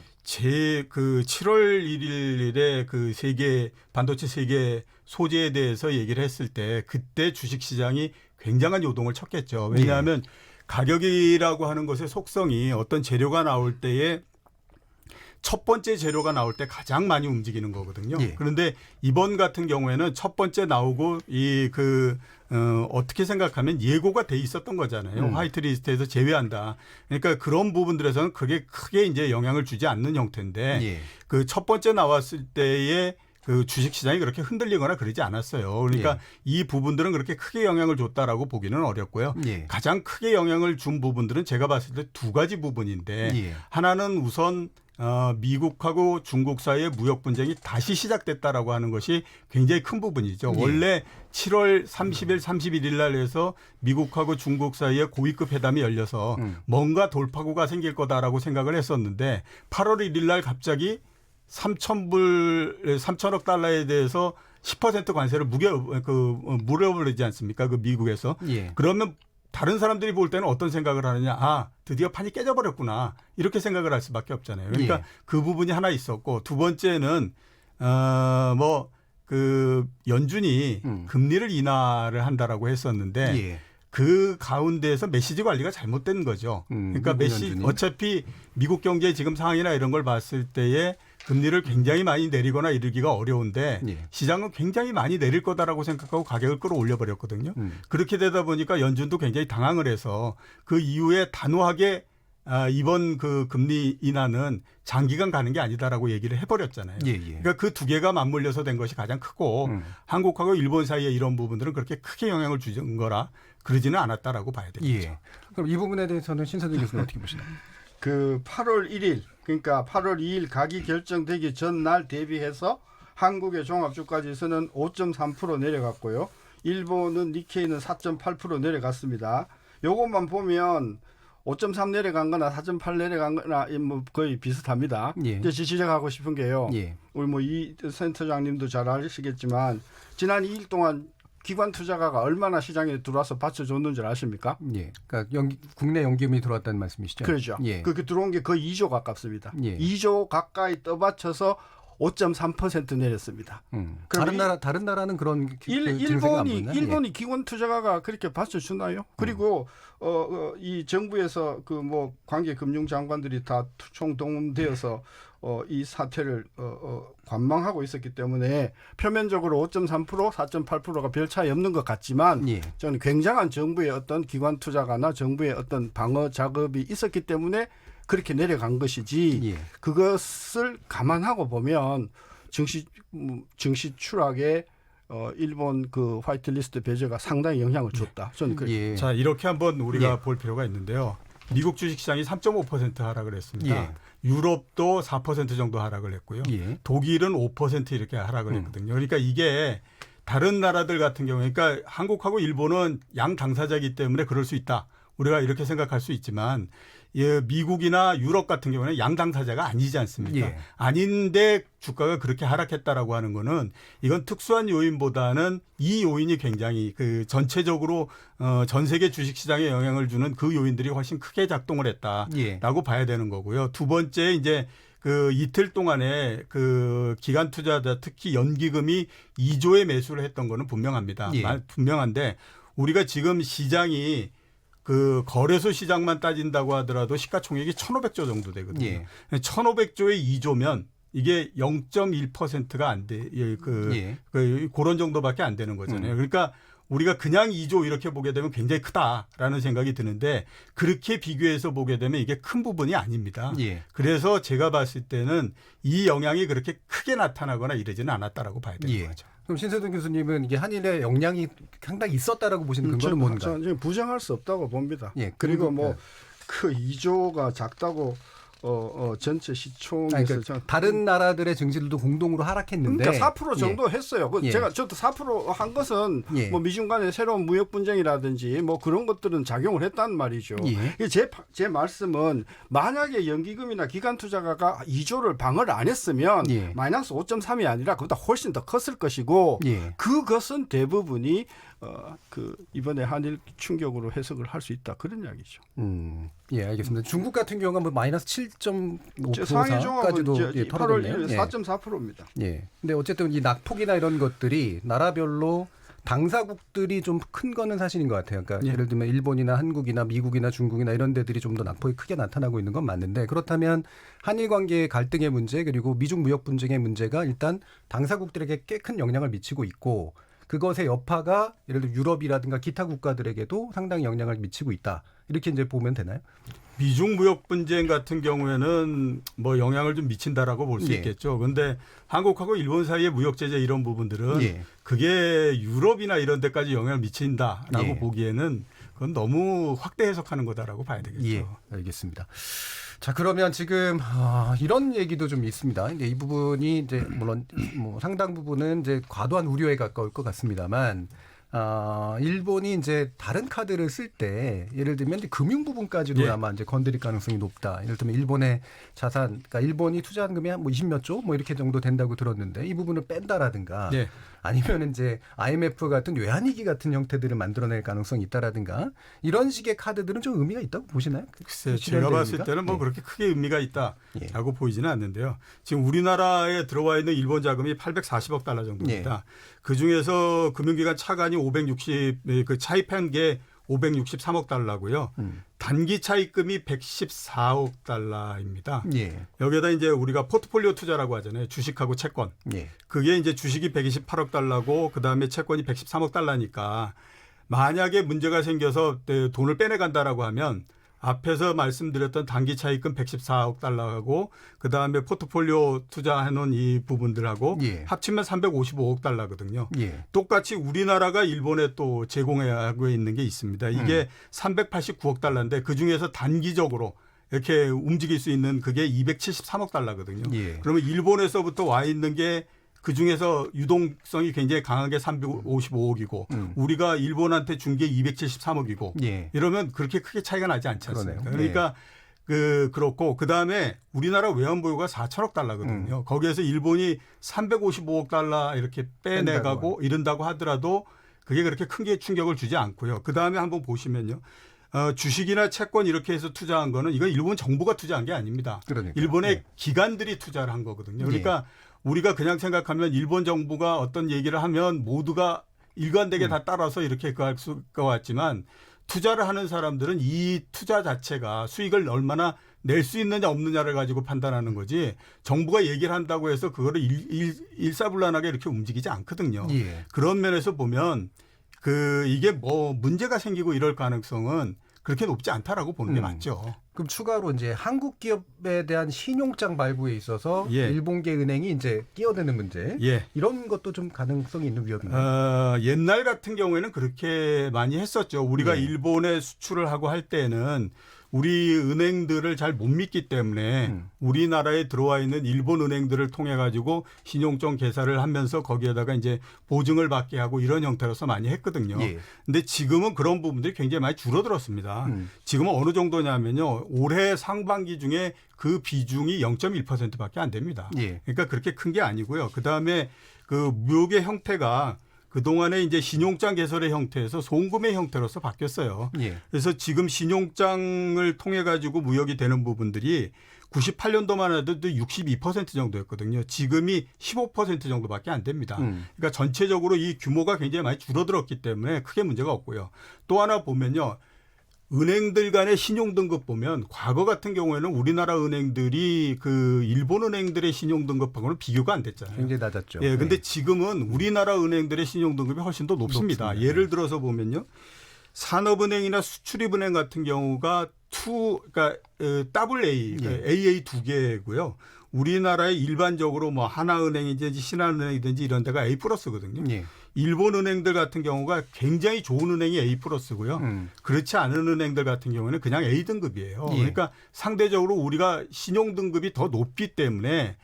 J: 그 7월 1일에 그 세계 반도체 세계 소재에 대해서 얘기를 했을 때 그때 주식 시장이 굉장한 요동을 쳤겠죠. 왜냐하면 가격이라고 하는 것의 속성이 어떤 재료가 나올 때에 첫 번째 재료가 나올 때 가장 많이 움직이는 거거든요.
F: 예.
J: 그런데 이번 같은 경우에는 첫 번째 나오고 어떻게 생각하면 예고가 돼 있었던 거잖아요. 화이트리스트에서 제외한다. 그러니까 그런 부분들에서는 그게 크게 이제 영향을 주지 않는 형태인데
F: 예.
J: 그 첫 번째 나왔을 때에 그 주식 시장이 그렇게 흔들리거나 그러지 않았어요. 그러니까
F: 예.
J: 이 부분들은 그렇게 크게 영향을 줬다라고 보기는 어렵고요.
F: 예.
J: 가장 크게 영향을 준 부분들은 제가 봤을 때 두 가지 부분인데
F: 예.
J: 하나는 우선 미국하고 중국 사이의 무역 분쟁이 다시 시작됐다라고 하는 것이 굉장히 큰 부분이죠.
F: 예.
J: 원래 7월 30일, 31일 날 해서 미국하고 중국 사이에 고위급 회담이 열려서 뭔가 돌파구가 생길 거다라고 생각을 했었는데 8월 1일 날 갑자기 3천억 달러에 대해서 10% 관세를 물어버리지 않습니까? 그 미국에서.
F: 예.
J: 그러면 다른 사람들이 볼 때는 어떤 생각을 하느냐. 드디어 판이 깨져버렸구나. 이렇게 생각을 할 수밖에 없잖아요. 그러니까
F: 예.
J: 그 부분이 하나 있었고 두 번째는 연준이 금리를 인하를 한다라고 했었는데
F: 예.
J: 그 가운데에서 메시지 관리가 잘못된 거죠. 그러니까 어차피 미국 경제 지금 상황이나 이런 걸 봤을 때에 금리를 굉장히 많이 내리거나 이르기가 어려운데
F: 예.
J: 시장은 굉장히 많이 내릴 거다라고 생각하고 가격을 끌어올려 버렸거든요. 그렇게 되다 보니까 연준도 굉장히 당황을 해서 그 이후에 단호하게 이번 그 금리 인하는 장기간 가는 게 아니다라고 얘기를 해버렸잖아요.
F: 예, 예.
J: 그러니까 그 두 개가 맞물려서 된 것이 가장 크고 한국하고 일본 사이에 이런 부분들은 그렇게 크게 영향을 주는 거라 그러지는 않았다라고 봐야 되겠죠.
F: 예. 그럼 이 부분에 대해서는 신선생 교수님 어떻게 보시나요?
H: 그 8월 1일 그러니까 8월 2일 가기 결정되기 전날 대비해서 한국의 종합주가지수는 5.3% 내려갔고요. 일본은 니케이는 4.8% 내려갔습니다. 요것만 보면 5.3 내려간 거나 4.8 내려간 거나 뭐 거의 비슷합니다.
F: 예.
H: 이제 지적하고 싶은 게요.
F: 예.
H: 우리 이 센터장님도 잘 아시겠지만 지난 2일 동안 기관 투자가가 얼마나 시장에 들어와서 받쳐줬는지 아십니까?
F: 예. 그러니까 국내 연기금이 들어왔다는 말씀이시죠?
H: 그렇죠.
F: 예.
H: 그렇게 들어온 게 거의 2조 가깝습니다.
F: 예.
H: 2조 가까이 떠받쳐서 5.3% 내렸습니다.
F: 다른 나라는 그런 증세가 안 보이나?
H: 일본이 기관 투자가가 그렇게 받쳐주나요? 그리고 이 정부에서 그 뭐 관계 금융 장관들이 다 총동원되어서 이 사태를 관망하고 있었기 때문에 표면적으로 5.3%, 4.8%가 별 차이 없는 것 같지만
F: 예.
H: 저는 굉장한 정부의 어떤 기관 투자가나 정부의 어떤 방어 작업이 있었기 때문에 그렇게 내려간 것이지
F: 예.
H: 그것을 감안하고 보면 증시 추락에 일본 그 화이트리스트 배제가 상당히 영향을 줬다. 저는
F: 예.
J: 자, 이렇게 한번 우리가
F: 예.
J: 볼 필요가 있는데요. 미국 주식시장이 3.5% 하락을 했습니다.
F: 예.
J: 유럽도 4% 정도 하락을 했고요.
F: 예.
J: 독일은 5% 이렇게 하락을 했거든요. 그러니까 이게 다른 나라들 같은 경우에 그러니까 한국하고 일본은 양 당사자이기 때문에 그럴 수 있다. 우리가 이렇게 생각할 수 있지만 미국이나 유럽 같은 경우는 양 당사자가 아니지 않습니까?
F: 예.
J: 아닌데 주가가 그렇게 하락했다라고 하는 거는 이건 특수한 요인보다는 이 요인이 굉장히 그 전체적으로 전 세계 주식시장에 영향을 주는 그 요인들이 훨씬 크게 작동을 했다라고
F: 예.
J: 봐야 되는 거고요. 두 번째 이제 그 이틀 동안에 그 기관 투자자 특히 연기금이 2조의 매수를 했던 거는 분명합니다.
F: 예.
J: 분명한데 우리가 지금 시장이 그 거래소 시장만 따진다고 하더라도 시가총액이 1,500조 정도 되거든요.
F: 예.
J: 1,500조에 2조면 이게 0.1%가 안 돼.
F: 예.
J: 그런 정도밖에 안 되는 거잖아요. 그러니까 우리가 그냥 2조 이렇게 보게 되면 굉장히 크다라는 생각이 드는데 그렇게 비교해서 보게 되면 이게 큰 부분이 아닙니다.
F: 예.
J: 그래서 제가 봤을 때는 이 영향이 그렇게 크게 나타나거나 이러지는 않았다고 봐야 되는
F: 예.
J: 거죠.
F: 그럼 신세동 교수님은 이게 한일의 영향이 상당히 있었다라고 보시는 근거는 뭔가?
H: 저는 부정할 수 없다고 봅니다.
F: 예.
H: 그리고 뭐 그 2조가 작다고 전체 시총에서
F: 그러니까 다른 나라들의 증시들도 공동으로 하락했는데
H: 그러니까 4% 정도 했어요.
F: 예.
H: 저도 4% 한 것은
F: 예.
H: 뭐 미중 간의 새로운 무역 분쟁이라든지 뭐 그런 것들은 작용을 했단 말이죠.
F: 예.
H: 제 말씀은 만약에 연기금이나 기관 투자가가 2조를 방어를 안 했으면
F: 예.
H: 마이너스 5.3이 아니라 그보다 훨씬 더 컸을 것이고
F: 예.
H: 그것은 대부분이 이번에 한일 충격으로 해석을 할 수 있다 그런 이야기죠.
F: 예, 알겠습니다. 중국 같은 경우가 뭐 마이너스 7.5%까지도
H: 상위 종합은 8월
F: 털어졌네요.
H: 1일 4.4%입니다.
F: 예. 근데 어쨌든 이 낙폭이나 이런 것들이 나라별로 당사국들이 좀 큰 거는 사실인 것 같아요. 그러니까 예를 들면 일본이나 한국이나 미국이나 중국이나 이런 데들이 좀 더 낙폭이 크게 나타나고 있는 건 맞는데 그렇다면 한일 관계의 갈등의 문제 그리고 미중 무역 분쟁의 문제가 일단 당사국들에게 꽤 큰 영향을 미치고 있고 그것의 여파가 예를 들어 유럽이라든가 기타 국가들에게도 상당히 영향을 미치고 있다. 이렇게 이제 보면 되나요?
J: 미중 무역 분쟁 같은 경우에는 뭐 영향을 좀 미친다라고 볼 수
F: 예.
J: 있겠죠. 그런데 한국하고 일본 사이의 무역 제재 이런 부분들은
F: 예.
J: 그게 유럽이나 이런 데까지 영향을 미친다라고
F: 예.
J: 보기에는 그건 너무 확대 해석하는 거다라고 봐야 되겠죠.
F: 예, 알겠습니다. 자, 그러면 지금 이런 얘기도 좀 있습니다. 이제 이 부분이 이제 물론 뭐 상당 부분은 이제 과도한 우려에 가까울 것 같습니다만 일본이 이제 다른 카드를 쓸 때 예를 들면 이제 금융 부분까지도
J: 예.
F: 아마 이제 건드릴 가능성이 높다. 예를 들면 일본의 자산, 그러니까 일본이 투자한 금이 한 뭐 20몇 조 뭐 이렇게 정도 된다고 들었는데 이 부분을 뺀다라든가
J: 예.
F: 아니면 이제 IMF 같은 외환위기 같은 형태들을 만들어낼 가능성이 있다라든가 이런 식의 카드들은 좀 의미가 있다고 보시나요?
J: 글쎄요. 제가 봤을 때는 뭐
F: 예.
J: 그렇게 크게 의미가 있다라고 보이지는 않는데요. 지금 우리나라에 들어와 있는 일본 자금이 840억 달러 정도입니다. 그중에서 금융기관 차관이 560, 그 차입한 게 563억 달러고요. 단기 차입금이 114억 달러입니다.
F: 예.
J: 여기에다 이제 우리가 포트폴리오 투자라고 하잖아요. 주식하고 채권.
F: 예.
J: 그게 이제 주식이 128억 달러고 그다음에 채권이 113억 달러니까 만약에 문제가 생겨서 돈을 빼내간다라고 하면 앞에서 말씀드렸던 단기 차입금 114억 달러하고 그다음에 포트폴리오 투자해놓은 이 부분들하고
F: 예.
J: 합치면 355억 달러거든요.
F: 예.
J: 똑같이 우리나라가 일본에 또 제공하고 있는 게 있습니다. 이게 389억 달러인데 그중에서 단기적으로 이렇게 움직일 수 있는 그게 273억 달러거든요.
F: 예.
J: 그러면 일본에서부터 와 있는 게 그중에서 유동성이 굉장히 강한 게 355억이고 우리가 일본한테 준 게 273억이고
F: 예.
J: 이러면 그렇게 크게 차이가 나지 않지 않습니까?
F: 그러네요.
J: 그러니까 그렇고 그다음에 우리나라 외환 보유가 4천억 달러거든요. 거기에서 일본이 355억 달러 이렇게 빼내가고 이른다고 하더라도 그게 그렇게 큰 게 충격을 주지 않고요. 그다음에 한번 보시면요. 주식이나 채권 이렇게 해서 투자한 거는 이건 일본 정부가 투자한 게 아닙니다.
F: 그러니까요.
J: 일본의
F: 네.
J: 기관들이 투자를 한 거거든요. 그러니까 우리가 그냥 생각하면 일본 정부가 어떤 얘기를 하면 모두가 일관되게 다 따라서 이렇게 할 것 같지만 투자를 하는 사람들은 이 투자 자체가 수익을 얼마나 낼 수 있느냐 없느냐를 가지고 판단하는 거지 정부가 얘기를 한다고 해서 그거를 일사불란하게 이렇게 움직이지 않거든요.
F: 예.
J: 그런 면에서 보면 이게 뭐 문제가 생기고 이럴 가능성은 그렇게 높지 않다라고 보는 게 맞죠.
F: 그럼 추가로 이제 한국 기업에 대한 신용장 발부에 있어서
J: 예.
F: 일본계 은행이 이제 끼어드는 문제
J: 예.
F: 이런 것도 좀 가능성이 있는 위협인가요?
J: 옛날 같은 경우에는 그렇게 많이 했었죠. 우리가
F: 예.
J: 일본에 수출을 하고 할 때는 우리 은행들을 잘 못 믿기 때문에 우리나라에 들어와 있는 일본 은행들을 통해 가지고 신용정 계산을 하면서 거기에다가 이제 보증을 받게 하고 이런 형태로서 많이 했거든요.
F: 예.
J: 근데 지금은 그런 부분들이 굉장히 많이 줄어들었습니다. 지금은 어느 정도냐면요. 올해 상반기 중에 그 비중이 0.1%밖에 안 됩니다.
F: 예.
J: 그러니까 그렇게 큰 게 아니고요. 그다음에 그 무역의 형태가 그동안에 이제 신용장 개설의 형태에서 송금의 형태로서 바뀌었어요.
F: 예.
J: 그래서 지금 신용장을 통해 가지고 무역이 되는 부분들이 98년도만 해도 62% 정도였거든요. 지금이 15% 정도밖에 안 됩니다. 그러니까 전체적으로 이 규모가 굉장히 많이 줄어들었기 때문에 크게 문제가 없고요. 또 하나 보면요. 은행들 간의 신용 등급 보면 과거 같은 경우에는 우리나라 은행들이 그 일본 은행들의 신용 등급하고는 비교가 안 됐잖아요.
F: 굉장히 낮았죠.
J: 예, 근데 지금은 우리나라 은행들의 신용 등급이 훨씬 더 높습니다. 예를 들어서 보면요. 산업은행이나 수출입은행 같은 경우가 그러니까 AA, AA 2개고요. 우리나라의 일반적으로 뭐 하나은행이든지 신한은행이든지 이런 데가 A 플러스거든요.
F: 예.
J: 일본 은행들 같은 경우가 굉장히 좋은 은행이 A 플러스고요. 그렇지 않은 은행들 같은 경우는 그냥 A 등급이에요.
F: 예.
J: 그러니까 상대적으로 우리가 신용 등급이 더 높기 때문에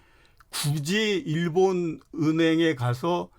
J: 굳이 일본 은행에 가서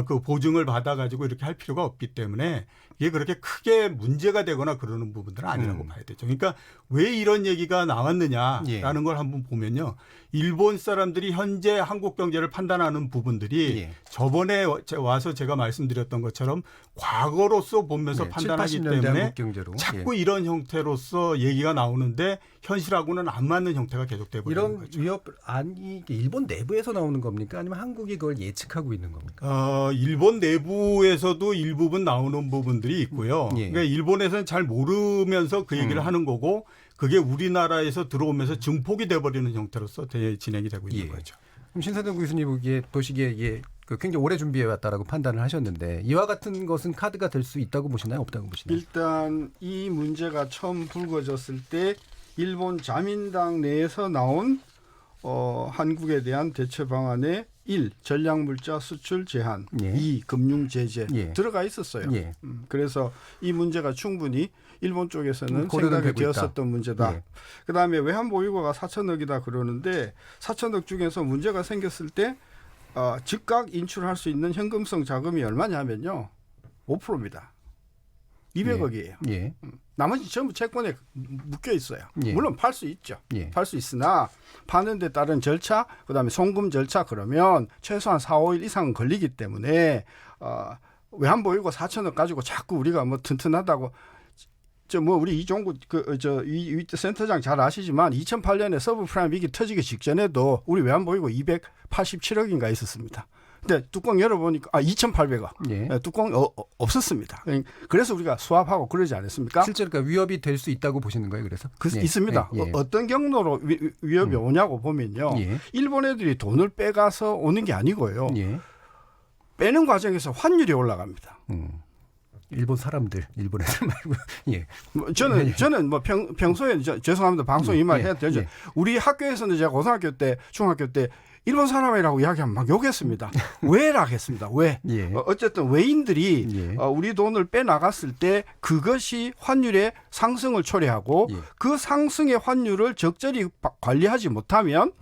J: 그 보증을 받아가지고 이렇게 할 필요가 없기 때문에 이게 그렇게 크게 문제가 되거나 그러는 부분들은 아니라고 봐야 되죠. 그러니까 왜 이런 얘기가 나왔느냐라는 걸 한번 보면요. 일본 사람들이 현재 한국 경제를 판단하는 부분들이 저번에 와서 제가 말씀드렸던 것처럼 과거로서 보면서 판단하기
F: 7, 80년대
J: 때문에
F: 한국 경제로.
J: 자꾸 이런 형태로서 얘기가 나오는데 현실하고는 안 맞는 형태가 계속되고 있는
F: 이런
J: 거죠.
F: 위협 아니 일본 내부에서 나오는 겁니까? 아니면 한국이 그걸 예측하고 있는 겁니까?
J: 일본 내부에서도 일부분 나오는 부분들이 있고요. 그러니까 일본에서는 잘 모르면서 그 얘기를 하는 거고 그게 우리나라에서 들어오면서 증폭이 돼버리는 형태로서 진행이 되고 있는 거죠.
F: 그럼 신사동 교수님 보시기에 그 굉장히 오래 준비해 왔다라고 판단을 하셨는데 이와 같은 것은 카드가 될 수 있다고 보시나요? 없다고 보시나요?
H: 일단 이 문제가 처음 불거졌을 때 일본 자민당 내에서 나온 한국에 대한 대처 방안에 1. 전략물자 수출 제한, 2. 금융 제재 들어가 있었어요. 그래서 이 문제가 충분히 일본 쪽에서는 생각이 되었었던 문제다. 그다음에 외환보유고가 4천억이다 그러는데 4천억 중에서 문제가 생겼을 때 즉각 인출할 수 있는 현금성 자금이 얼마냐면요. 5%입니다. 200억이에요. 나머지 전부 채권에 묶여 있어요. 물론 팔 수 있죠. 팔 수 있으나 파는 데 따른 절차, 그다음에 송금 절차 그러면 최소한 4, 5일 이상은 걸리기 때문에 외환보유고 4천억 가지고 자꾸 우리가 뭐 튼튼하다고 우리 이종구 센터장 잘 아시지만 2008년에 서브프라임 위기 터지기 직전에도 우리 외환보유고 287억인가 있었습니다. 근데 뚜껑 열어보니까 2,800억. 뚜껑 없었습니다. 그래서 우리가 수합하고 그러지 않았습니까?
F: 실제로 그러니까 위협이 될 수 있다고 보시는 거예요. 그래서
H: 있습니다. 어떤 경로로 위협이 오냐고 보면요. 일본 애들이 돈을 빼가서 오는 게 아니고요. 빼는 과정에서 환율이 올라갑니다.
F: 일본 사람들, 일본 애들 말고.
H: 저는 뭐 평소에 죄송합니다. 방송 이 말 해야 되죠. 우리 학교에서는 제가 고등학교 때, 중학교 때 일본 사람이라고 이야기하면 막 욕했습니다. 왜라 했습니다. 왜? 어쨌든 외인들이 우리 돈을 빼나갔을 때 그것이 환율의 상승을 초래하고 그 상승의 환율을 적절히 관리하지 못하면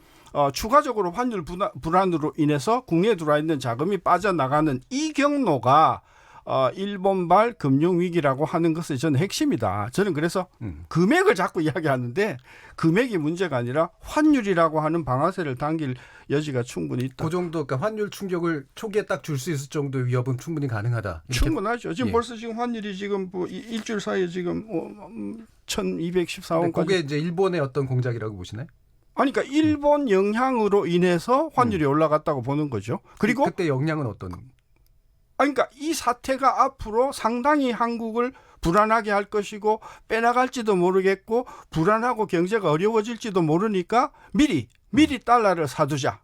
H: 추가적으로 환율 불안으로 인해서 국내에 들어와 있는 자금이 빠져나가는 이 경로가 일본발 금융위기라고 하는 것이 저는 핵심이다. 저는 그래서 금액을 자꾸 이야기하는데 금액이 문제가 아니라 환율이라고 하는 방아쇠를 당길 여지가 충분히 있다.
F: 그 정도 그러니까 환율 충격을 초기에 딱 줄 수 있을 정도의 위협은 충분히 가능하다.
H: 충분하죠. 지금 벌써 지금 환율이 지금 뭐 일주일 사이에 지금 1,214원까지.
F: 그게 이제 일본의 어떤 공작이라고 보시나요?
H: 아니, 그러니까 일본 영향으로 인해서 환율이 올라갔다고 보는 거죠. 그리고
F: 그때 영향은 어떤?
H: 그러니까 이 사태가 앞으로 상당히 한국을 불안하게 할 것이고 빼나갈지도 모르겠고 불안하고 경제가 어려워질지도 모르니까 미리 달러를 사두자.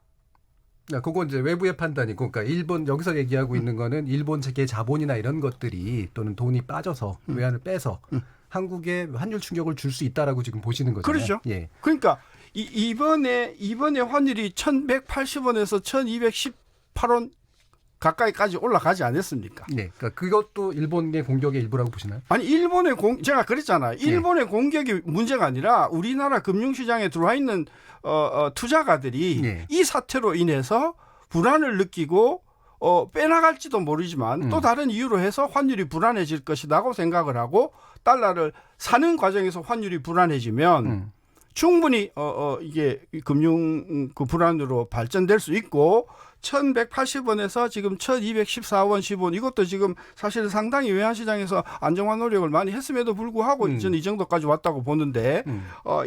F: 그건 이제 외부의 판단이고, 그러니까 일본 여기서 얘기하고 있는 거는 일본 측의 자본이나 이런 것들이 또는 돈이 빠져서 외환을 빼서 한국에 환율 충격을 줄 수 있다라고 지금 보시는 거잖아요.
H: 그렇죠. 그러니까 이번에 환율이 1,180원에서 1,218원 가까이까지 올라가지 않았습니까?
F: 그러니까 그것도 일본의 공격의 일부라고 보시나요?
H: 아니, 제가 그랬잖아요. 일본의 공격이 문제가 아니라 우리나라 금융시장에 들어와 있는 투자가들이 이 사태로 인해서 불안을 느끼고 빼나갈지도 모르지만 또 다른 이유로 해서 환율이 불안해질 것이라고 생각을 하고 달러를 사는 과정에서 환율이 불안해지면 충분히 이게 금융 그 불안으로 발전될 수 있고 1,180원에서 지금 1,214원 10원 이것도 지금 사실 상당히 외환시장에서 안정화 노력을 많이 했음에도 불구하고 저는 이 정도까지 왔다고 보는데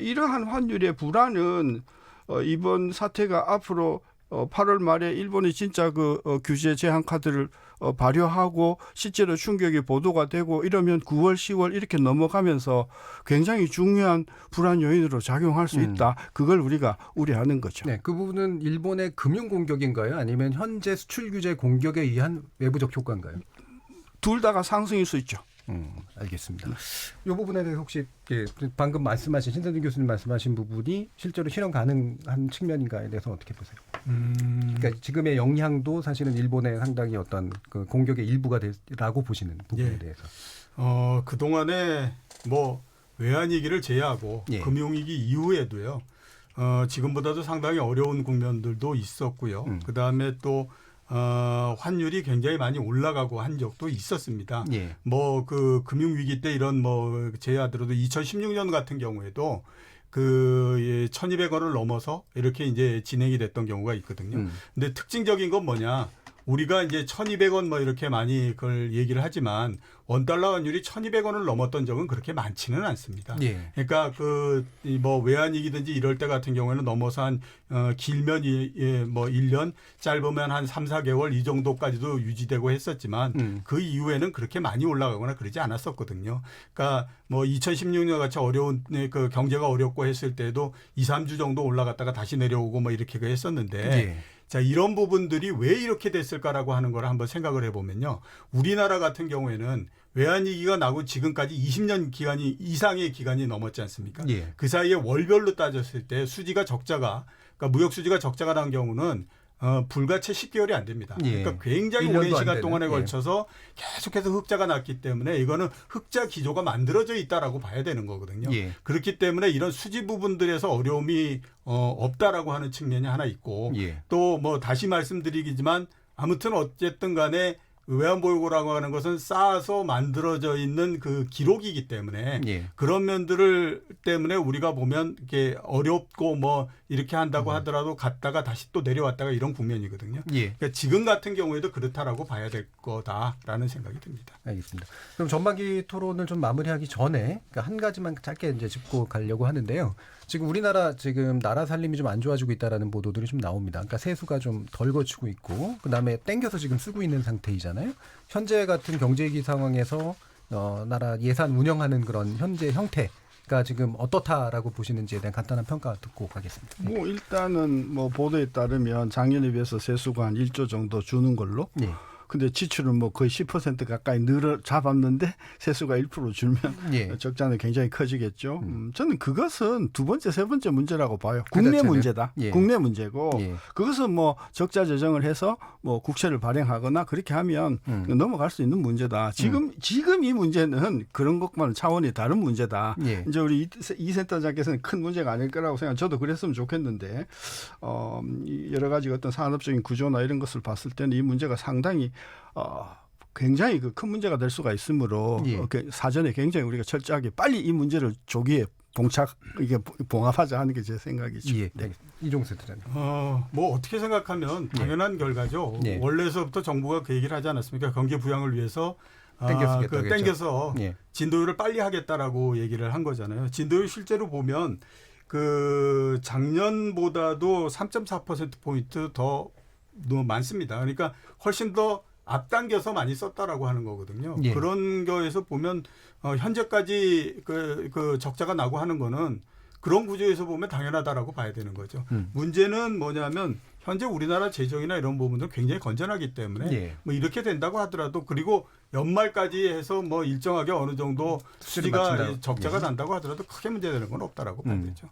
H: 이러한 환율의 불안은 이번 사태가 앞으로 8월 말에 일본이 진짜 규제 제한 카드를 발효하고 실제로 충격이 보도가 되고 이러면 9월, 10월 이렇게 넘어가면서 굉장히 중요한 불안 요인으로 작용할 수 있다. 그걸 우리가 우려하는 거죠.
F: 네, 그 부분은 일본의 금융 공격인가요? 아니면 현재 수출 규제 공격에 의한 외부적 효과인가요?
H: 둘 다가 상승일 수 있죠.
F: 알겠습니다. 이 부분에 대해서 혹시 방금 말씀하신 신선진 교수님 말씀하신 부분이 실제로 실현 가능한 측면인가에 대해서 어떻게 보세요? 그러니까 지금의 영향도 사실은 일본의 상당히 어떤 그 공격의 일부가 라고 보시는 부분에 대해서.
J: 그 동안에 뭐 외환위기를 제외하고 금융위기 이후에도요. 지금보다도 상당히 어려운 국면들도 있었고요. 그 다음에 또 환율이 굉장히 많이 올라가고 한 적도 있었습니다. 뭐 그 금융위기 때 이런 뭐 제외하더라도 2016년 같은 경우에도 1,200원을 넘어서 이렇게 이제 진행이 됐던 경우가 있거든요. 근데 특징적인 건 뭐냐? 우리가 이제 1,200원 뭐 이렇게 많이 그걸 얘기를 하지만 원달러 환율이 1,200원을 넘었던 적은 그렇게 많지는 않습니다. 그러니까 뭐 외환위기든지 이럴 때 같은 경우에는 넘어서 한 길면 뭐 1년, 짧으면 한 3, 4개월 이 정도까지도 유지되고 했었지만 그 이후에는 그렇게 많이 올라가거나 그러지 않았었거든요. 그러니까 뭐 2016년 같이 어려운 그 경제가 어렵고 했을 때도 2, 3주 정도 올라갔다가 다시 내려오고 뭐 이렇게 했었는데 자, 이런 부분들이 왜 이렇게 됐을까라고 하는 걸 한번 생각을 해보면요. 우리나라 같은 경우에는 외환위기가 나고 지금까지 20년 이상의 기간이 넘었지 않습니까? 그 사이에 월별로 따졌을 때 그러니까 무역 수지가 적자가 난 경우는 불과 채 10개월이 안 됩니다. 그러니까 굉장히 오랜 시간 동안에 걸쳐서 계속해서 흑자가 났기 때문에 이거는 흑자 기조가 만들어져 있다라고 봐야 되는 거거든요. 그렇기 때문에 이런 수지 부분들에서 어려움이 없다라고 하는 측면이 하나 있고 또 뭐 다시 말씀드리기지만 아무튼 어쨌든 간에 외환보유고라고 하는 것은 쌓아서 만들어져 있는 그 기록이기 때문에 그런 면들을 때문에 우리가 보면 이렇게 어렵고 뭐 이렇게 한다고 하더라도 갔다가 다시 또 내려왔다가 이런 국면이거든요. 그러니까 지금 같은 경우에도 그렇다라고 봐야 될 거다라는 생각이 듭니다.
F: 알겠습니다. 그럼 전반기 토론을 좀 마무리하기 전에 그러니까 한 가지만 짧게 이제 짚고 가려고 하는데요. 지금 우리나라 지금 나라 살림이 좀 안 좋아지고 있다라는 보도들이 좀 나옵니다. 그러니까 세수가 좀 덜 거치고 있고 그다음에 땡겨서 지금 쓰고 있는 상태이잖아요. 현재 같은 경제위기 상황에서 나라 예산 운영하는 그런 현재 형태가 지금 어떻다라고 보시는지에 대한 간단한 평가 듣고 가겠습니다.
H: 뭐 일단은 뭐 보도에 따르면 작년에 비해서 세수가 한 1조 정도 주는 걸로. 근데 지출은 뭐 거의 10% 가까이 잡았는데 세수가 1% 줄면 적자는 굉장히 커지겠죠. 저는 그것은 두 번째, 세 번째 문제라고 봐요. 국내 문제다. 국내 문제고 그것은 뭐 적자 조정을 해서 뭐 국채를 발행하거나 그렇게 하면 넘어갈 수 있는 문제다. 지금 이 문제는 그런 것과는 차원이 다른 문제다. 이제 우리 이 센터장께서는 큰 문제가 아닐 거라고 생각. 저도 그랬으면 좋겠는데 여러 가지 어떤 산업적인 구조나 이런 것을 봤을 때는 이 문제가 상당히 굉장히 큰 문제가 될 수가 있으므로 사전에 굉장히 우리가 철저하게 빨리 이 문제를 조기에 봉합하자 하는 게 제 생각이죠.
F: 이종수 대장님.
J: 뭐 어떻게 생각하면 당연한 결과죠. 원래서부터 정부가 그 얘기를 하지 않았습니까? 경기 부양을 위해서 땡겨서 진도율을 빨리 하겠다라고 얘기를 한 거잖아요. 진도율 실제로 보면 그 작년보다도 3.4%포인트 더 많습니다. 그러니까 훨씬 더 앞당겨서 많이 썼다라고 하는 거거든요. 그런 거에서 보면 현재까지 그 적자가 나고 하는 거는 그런 구조에서 보면 당연하다라고 봐야 되는 거죠. 문제는 뭐냐면 현재 우리나라 재정이나 이런 부분들은 굉장히 건전하기 때문에 뭐 이렇게 된다고 하더라도 그리고 연말까지 해서 뭐 일정하게 어느 정도 수지가 적자가 난다고 하더라도 크게 문제되는 건 없다라고 봐야 되죠.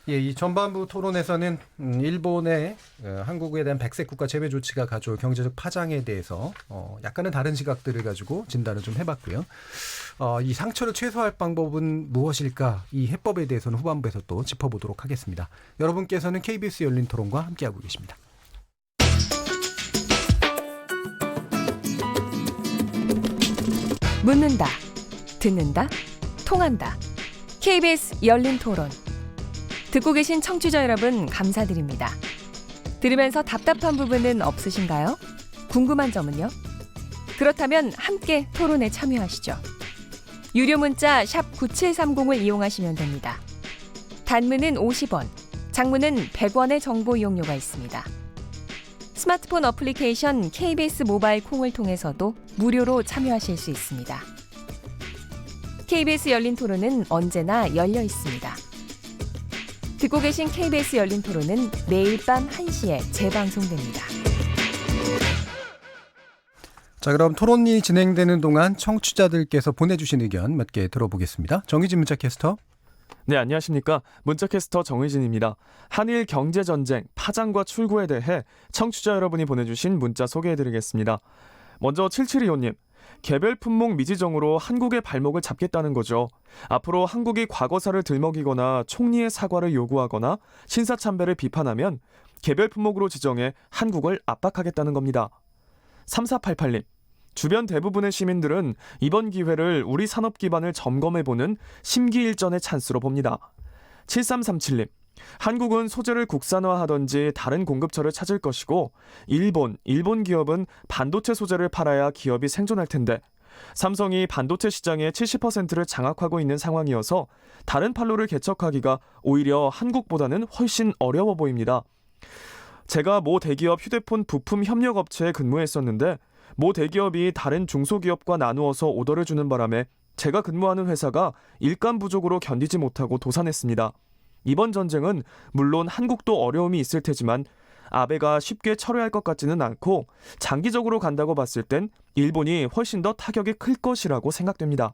F: 이 전반부 토론에서는 일본의 한국에 대한 백색 국가 재배 조치가 가져올 경제적 파장에 대해서 약간은 다른 시각들을 가지고 진단을 좀 해봤고요. 이 상처를 최소화할 방법은 무엇일까? 이 해법에 대해서는 후반부에서 또 짚어보도록 하겠습니다. 여러분께서는 KBS 열린 토론과 함께하고 계십니다.
G: 묻는다, 듣는다, 통한다. KBS 열린 토론. 듣고 계신 청취자 여러분 감사드립니다. 들으면서 답답한 부분은 없으신가요? 궁금한 점은요? 그렇다면 함께 토론에 참여하시죠. 유료 문자 샵 9730을 이용하시면 됩니다. 단문은 50원, 장문은 100원의 정보 이용료가 있습니다. 스마트폰 어플리케이션 KBS 모바일 콩을 통해서도 무료로 참여하실 수 있습니다. KBS 열린 토론은 언제나 열려 있습니다. 듣고 계신 KBS 열린 토론은 매일 밤 1시에 재방송됩니다.
F: 자, 그럼 토론이 진행되는 동안 청취자들께서 보내주신 의견 몇 개 들어보겠습니다. 정의진 문자캐스터.
K: 네, 안녕하십니까. 문자캐스터 정의진입니다. 한일 경제전쟁, 파장과 출구에 대해 청취자 여러분이 보내주신 문자 소개해드리겠습니다. 먼저 7725님. 개별 품목 미지정으로 한국의 발목을 잡겠다는 거죠. 앞으로 한국이 과거사를 들먹이거나 총리의 사과를 요구하거나 신사참배를 비판하면 개별 품목으로 지정해 한국을 압박하겠다는 겁니다. 3488님. 주변 대부분의 시민들은 이번 기회를 우리 산업 기반을 점검해보는 심기일전의 찬스로 봅니다. 7337님. 한국은 소재를 국산화하든지 다른 공급처를 찾을 것이고 일본 기업은 반도체 소재를 팔아야 기업이 생존할 텐데 삼성이 반도체 시장의 70%를 장악하고 있는 상황이어서 다른 판로를 개척하기가 오히려 한국보다는 훨씬 어려워 보입니다. 제가 모 대기업 휴대폰 부품 협력업체에 근무했었는데 모 대기업이 다른 중소기업과 나누어서 오더를 주는 바람에 제가 근무하는 회사가 일감 부족으로 견디지 못하고 도산했습니다. 이번 전쟁은 물론 한국도 어려움이 있을 테지만 아베가 쉽게 철회할 것 같지는 않고 장기적으로 간다고 봤을 땐 일본이 훨씬 더 타격이 클 것이라고 생각됩니다.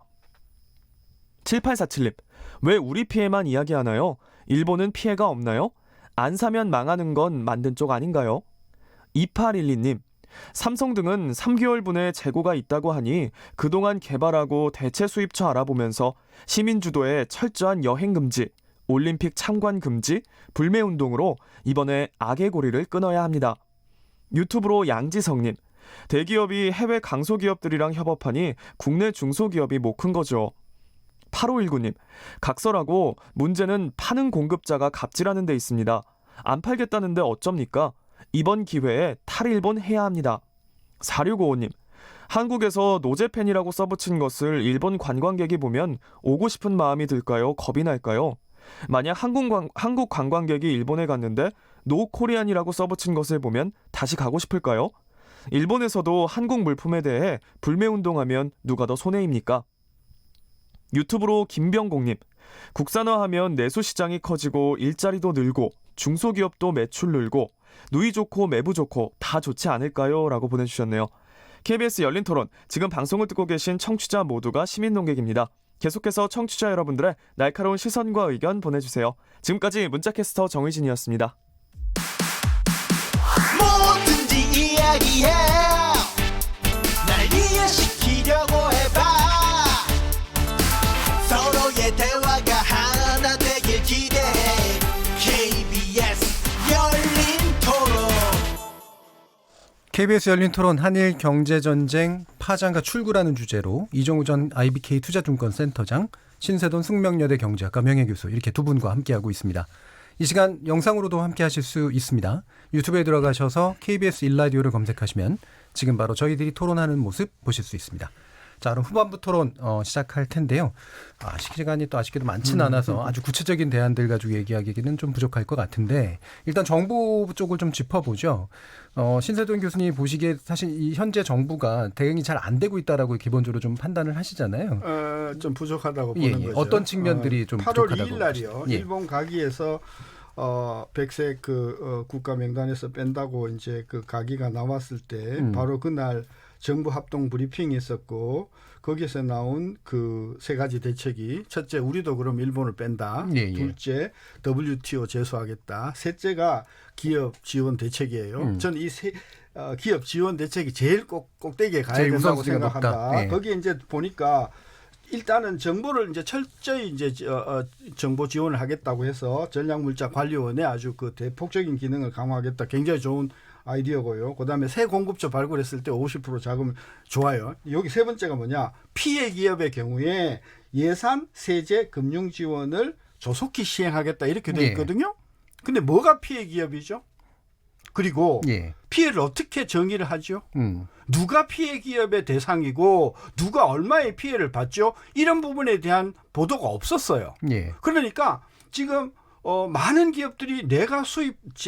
K: 7847님. 왜 우리 피해만 이야기하나요? 일본은 피해가 없나요? 안 사면 망하는 건 만든 쪽 아닌가요? 2812님. 삼성 등은 3개월분의 재고가 있다고 하니 그동안 개발하고 대체 수입처 알아보면서 시민 주도의 철저한 여행 금지, 올림픽 참관 금지, 불매 운동으로 이번에 악의 고리를 끊어야 합니다. 유튜브로 양지성님. 대기업이 해외 강소기업들이랑 협업하니 국내 중소기업이 못 큰 거죠. 8519님. 각설하고 문제는 파는 공급자가 갑질하는 데 있습니다. 안 팔겠다는데 어쩝니까? 이번 기회에 탈일본 해야 합니다. 4655님. 한국에서 노제팬이라고 써붙인 것을 일본 관광객이 보면 오고 싶은 마음이 들까요? 겁이 날까요? 만약 한국 관광객이 일본에 갔는데 노 코리안이라고 써붙인 것을 보면 다시 가고 싶을까요? 일본에서도 한국 물품에 대해 불매운동하면 누가 더 손해입니까? 유튜브로 김병공님. 국산화하면 내수 시장이 커지고 일자리도 늘고 중소기업도 매출 늘고 누이 좋고 매부 좋고 다 좋지 않을까요? 라고 보내주셨네요. KBS 열린토론, 지금 방송을 듣고 계신 청취자 모두가 시민논객입니다. 계속해서 청취자 여러분들의 날카로운 시선과 의견 보내주세요. 지금까지 문자캐스터 정의진이었습니다.
L: 뭐든지 이야기해. 날 이해시키려고 해봐. 서로의 대화가 하나 되길 기대해. KBS 열린토론.
F: KBS 열린 토론 한일 경제전쟁 파장과 출구라는 주제로 이종우 전 IBK 투자증권센터장, 신세돈 숙명여대 경제학과 명예교수 이렇게 두 분과 함께하고 있습니다. 이 시간 영상으로도 함께하실 수 있습니다. 유튜브에 들어가셔서 KBS 1라디오를 검색하시면 지금 바로 저희들이 토론하는 모습 보실 수 있습니다. 자, 그럼 후반부 토론 시작할 텐데요. 시간이 또 아쉽게도 많지는 않아서 아주 구체적인 대안들 가지고 얘기하기는 좀 부족할 것 같은데 일단 정부 쪽을 좀 짚어보죠. 신세돈 교수님 보시기에 사실 이 현재 정부가 대응이 잘 안 되고 있다라고 기본적으로 좀 판단을 하시잖아요.
H: 좀 부족하다고 보는 거죠.
F: 어떤 측면들이 좀
H: 8월
F: 부족하다고
H: 2일 날이요.
F: 예.
H: 일본 가기에서 백색 국가 명단에서 뺀다고 이제 그 가기가 나왔을 때 바로 그날 정부 합동 브리핑이 있었고 거기에서 나온 그 세 가지 대책이 첫째 우리도 그럼 일본을 뺀다. 둘째 WTO 제소하겠다. 셋째가 기업 지원 대책이에요. 저는 이 기업 지원 대책이 제일 꼭대기에 가야 된다고 생각한다. 거기에 이제 보니까 일단은 정보를 이제 철저히 이제 정보 지원을 하겠다고 해서 전략물자관리원에 아주 그 대폭적인 기능을 강화하겠다. 굉장히 좋은 아이디어고요. 그다음에 새 공급처 발굴했을 때 50% 자금 좋아요. 여기 세 번째가 뭐냐? 피해 기업의 경우에 예산, 세제, 금융 지원을 조속히 시행하겠다 이렇게 돼 있거든요. 근데 뭐가 피해 기업이죠? 그리고 피해를 어떻게 정의를 하죠? 누가 피해 기업의 대상이고 누가 얼마의 피해를 받죠? 이런 부분에 대한 보도가 없었어요. 그러니까 지금 많은 기업들이 내가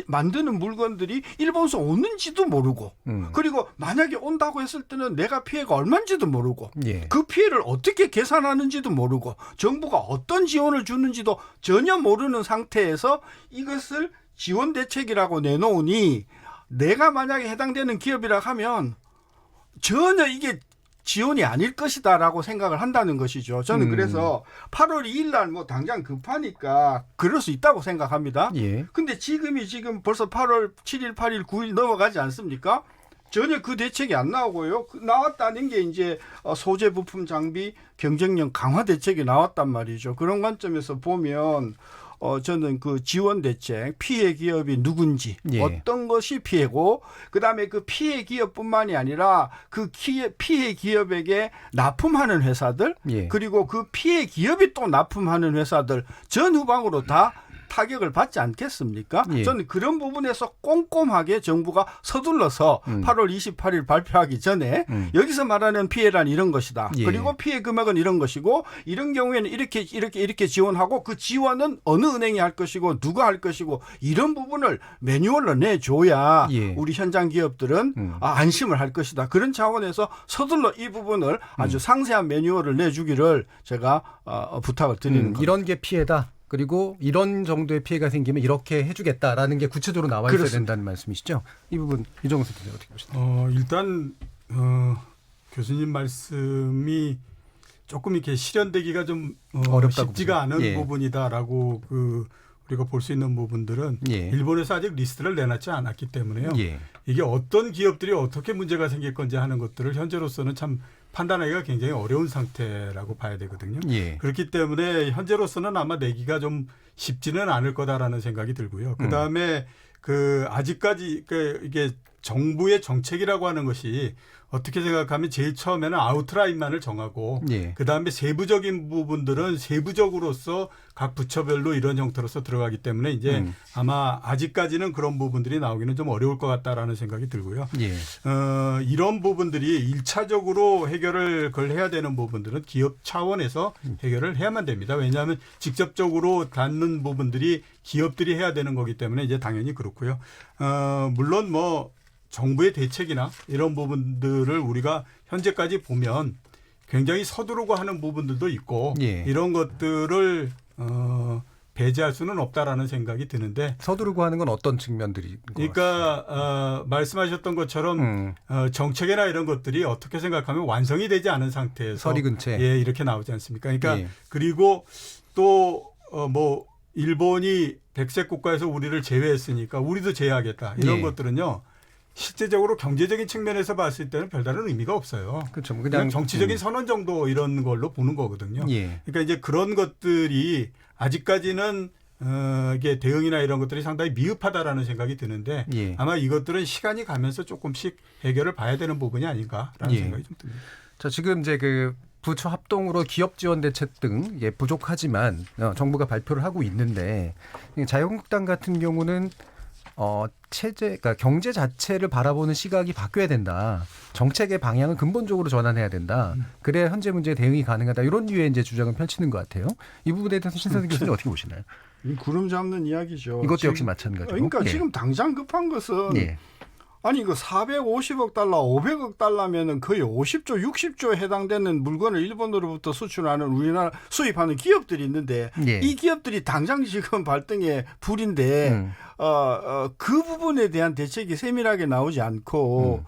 H: 만드는 물건들이 일본에서 오는지도 모르고 그리고 만약에 온다고 했을 때는 내가 피해가 얼마인지도 모르고
F: 예.
H: 그 피해를 어떻게 계산하는지도 모르고 정부가 어떤 지원을 주는지도 전혀 모르는 상태에서 이것을 지원 대책이라고 내놓으니 내가 만약에 해당되는 기업이라 하면 전혀 이게 지원이 아닐 것이다라고 생각을 한다는 것이죠. 저는 그래서 8월 2일 날 뭐 당장 급하니까 그럴 수 있다고 생각합니다.
F: 예.
H: 근데 지금 벌써 8월 7일, 8일, 9일 넘어가지 않습니까? 전혀 그 대책이 안 나오고요. 나왔다는 게 이제 소재 부품 장비 경쟁력 강화 대책이 나왔단 말이죠. 그런 관점에서 보면 저는 그 지원 대책, 피해 기업이 누군지,
F: 예.
H: 어떤 것이 피해고, 그 다음에 그 피해 기업뿐만이 아니라 그 피해 기업에게 납품하는 회사들,
F: 예.
H: 그리고 그 피해 기업이 또 납품하는 회사들 전후방으로 다 타격을 받지 않겠습니까?
F: 예.
H: 저는 그런 부분에서 꼼꼼하게 정부가 서둘러서 8월 28일 발표하기 전에 여기서 말하는 피해란 이런 것이다.
F: 예.
H: 그리고 피해 금액은 이런 것이고 이런 경우에는 이렇게 지원하고 그 지원은 어느 은행이 할 것이고 누가 할 것이고 이런 부분을 매뉴얼로 내줘야
F: 예.
H: 우리 현장 기업들은 안심을 할 것이다. 그런 차원에서 서둘러 이 부분을 아주 상세한 매뉴얼을 내주기를 제가 부탁을 드리는 겁니다.
F: 이런 게 피해다. 그리고 이런 정도의 피해가 생기면 이렇게 해주겠다라는 게 구체적으로 나와 있어야
H: 그렇습니다.
F: 된다는 말씀이시죠? 이 부분 이정훈 선생님 어떻게 보시나요?
J: 일단 교수님 말씀이 조금 이렇게 실현되기가 좀
F: 어렵다고
J: 쉽지가
F: 보세요.
J: 않은
F: 예.
J: 부분이다라고 우리가 볼 수 있는 부분들은
F: 예.
J: 일본에서 아직 리스트를 내놨지 않았기 때문에요.
F: 예.
J: 이게 어떤 기업들이 어떻게 문제가 생길 건지 하는 것들을 현재로서는 참 판단하기가 굉장히 어려운 상태라고 봐야 되거든요.
F: 예.
J: 그렇기 때문에 현재로서는 아마 내기가 좀 쉽지는 않을 거다라는 생각이 들고요. 그 다음에 아직까지 이게 정부의 정책이라고 하는 것이 어떻게 생각하면 제일 처음에는 아웃라인만을 정하고
F: 예.
J: 그다음에 세부적인 부분들은 세부적으로서 각 부처별로 이런 형태로서 들어가기 때문에 이제 아마 아직까지는 그런 부분들이 나오기는 좀 어려울 것 같다라는 생각이 들고요.
F: 예.
J: 이런 부분들이 1차적으로 해결을 해야 되는 부분들은 기업 차원에서 해결을 해야만 됩니다. 왜냐하면 직접적으로 닿는 부분들이 기업들이 해야 되는 거기 때문에 이제 당연히 그렇고요. 물론 뭐 정부의 대책이나 이런 부분들을 우리가 현재까지 보면 굉장히 서두르고 하는 부분들도 있고
F: 예.
J: 이런 것들을 배제할 수는 없다라는 생각이 드는데
F: 서두르고 하는 건 어떤 측면들이?
J: 그러니까 말씀하셨던 것처럼 정책이나 이런 것들이 어떻게 생각하면 완성이 되지 않은 상태에서
F: 서리 근처에
J: 예, 이렇게 나오지 않습니까? 그러니까
F: 예.
J: 그리고 또 뭐 일본이 백색 국가에서 우리를 제외했으니까 우리도 제외하겠다 이런
F: 예.
J: 것들은요. 실제적으로 경제적인 측면에서 봤을 때는 별다른 의미가 없어요.
F: 그렇죠.
J: 그냥 정치적인 선언 정도 이런 걸로 보는 거거든요.
F: 예.
J: 그러니까 이제 그런 것들이 아직까지는 이게 대응이나 이런 것들이 상당히 미흡하다라는 생각이 드는데
F: 예.
J: 아마 이것들은 시간이 가면서 조금씩 해결을 봐야 되는 부분이 아닌가라는
F: 예.
J: 생각이 좀 듭니다.
F: 자, 지금 이제 그 부처 합동으로 기업 지원 대책 등 부족하지만 정부가 발표를 하고 있는데 자유한국당 같은 경우는 그러니까 경제 자체를 바라보는 시각이 바뀌어야 된다. 정책의 방향은 근본적으로 전환해야 된다. 그래야 현재 문제에 대응이 가능하다. 이런 류의 이제 주장을 펼치는 것 같아요. 이 부분에 대해서 신선생 교수님 어떻게 보시나요?
H: 구름 잡는 이야기죠.
F: 이것도 역시 마찬가지로.
H: 그러니까
F: 예.
H: 지금 당장 급한 것은
F: 예.
H: 아니 그 450억 달러, 500억 달러면은 거의 50조, 60조에 해당되는 물건을 일본으로부터 수출하는 우리나라 수입하는 기업들이 있는데
F: 예.
H: 이 기업들이 당장 지금 발등에 불인데 그 부분에 대한 대책이 세밀하게 나오지 않고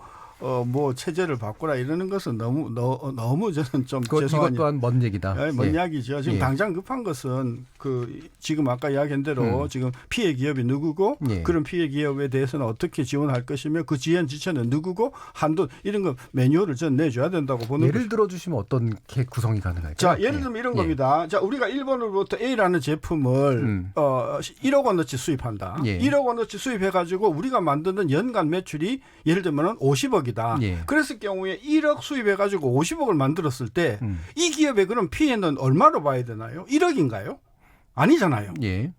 H: 뭐 체제를 바꾸라 이러는 것은 너무 저는 좀 죄송한
F: 이것 또한 먼 얘기다.
H: 먼
F: 예.
H: 이야기죠. 지금
F: 예.
H: 당장 급한 것은 지금 아까 이야기한 대로 지금 피해 기업이 누구고
F: 예.
H: 그런 피해 기업에 대해서는 어떻게 지원할 것이며 그 지원 지체는 누구고 한도 이런 거 매뉴얼을 전 내줘야 된다고 보는
F: 예를 들어 주시면 어떤 구성이 가능할까요?
H: 자, 예를 들면 이런 겁니다. 자, 우리가 일본으로부터 A라는 제품을 1억 원어치 수입한다.
F: 예.
H: 1억 원어치 수입해가지고 우리가 만드는 연간 매출이 예를 들면 50억이다.
F: 예.
H: 그랬을 경우에 1억 수입해가지고 50억을 만들었을 때 이 기업의 그런 피해는 얼마로 봐야 되나요? 1억인가요? 아니잖아요.
F: 예.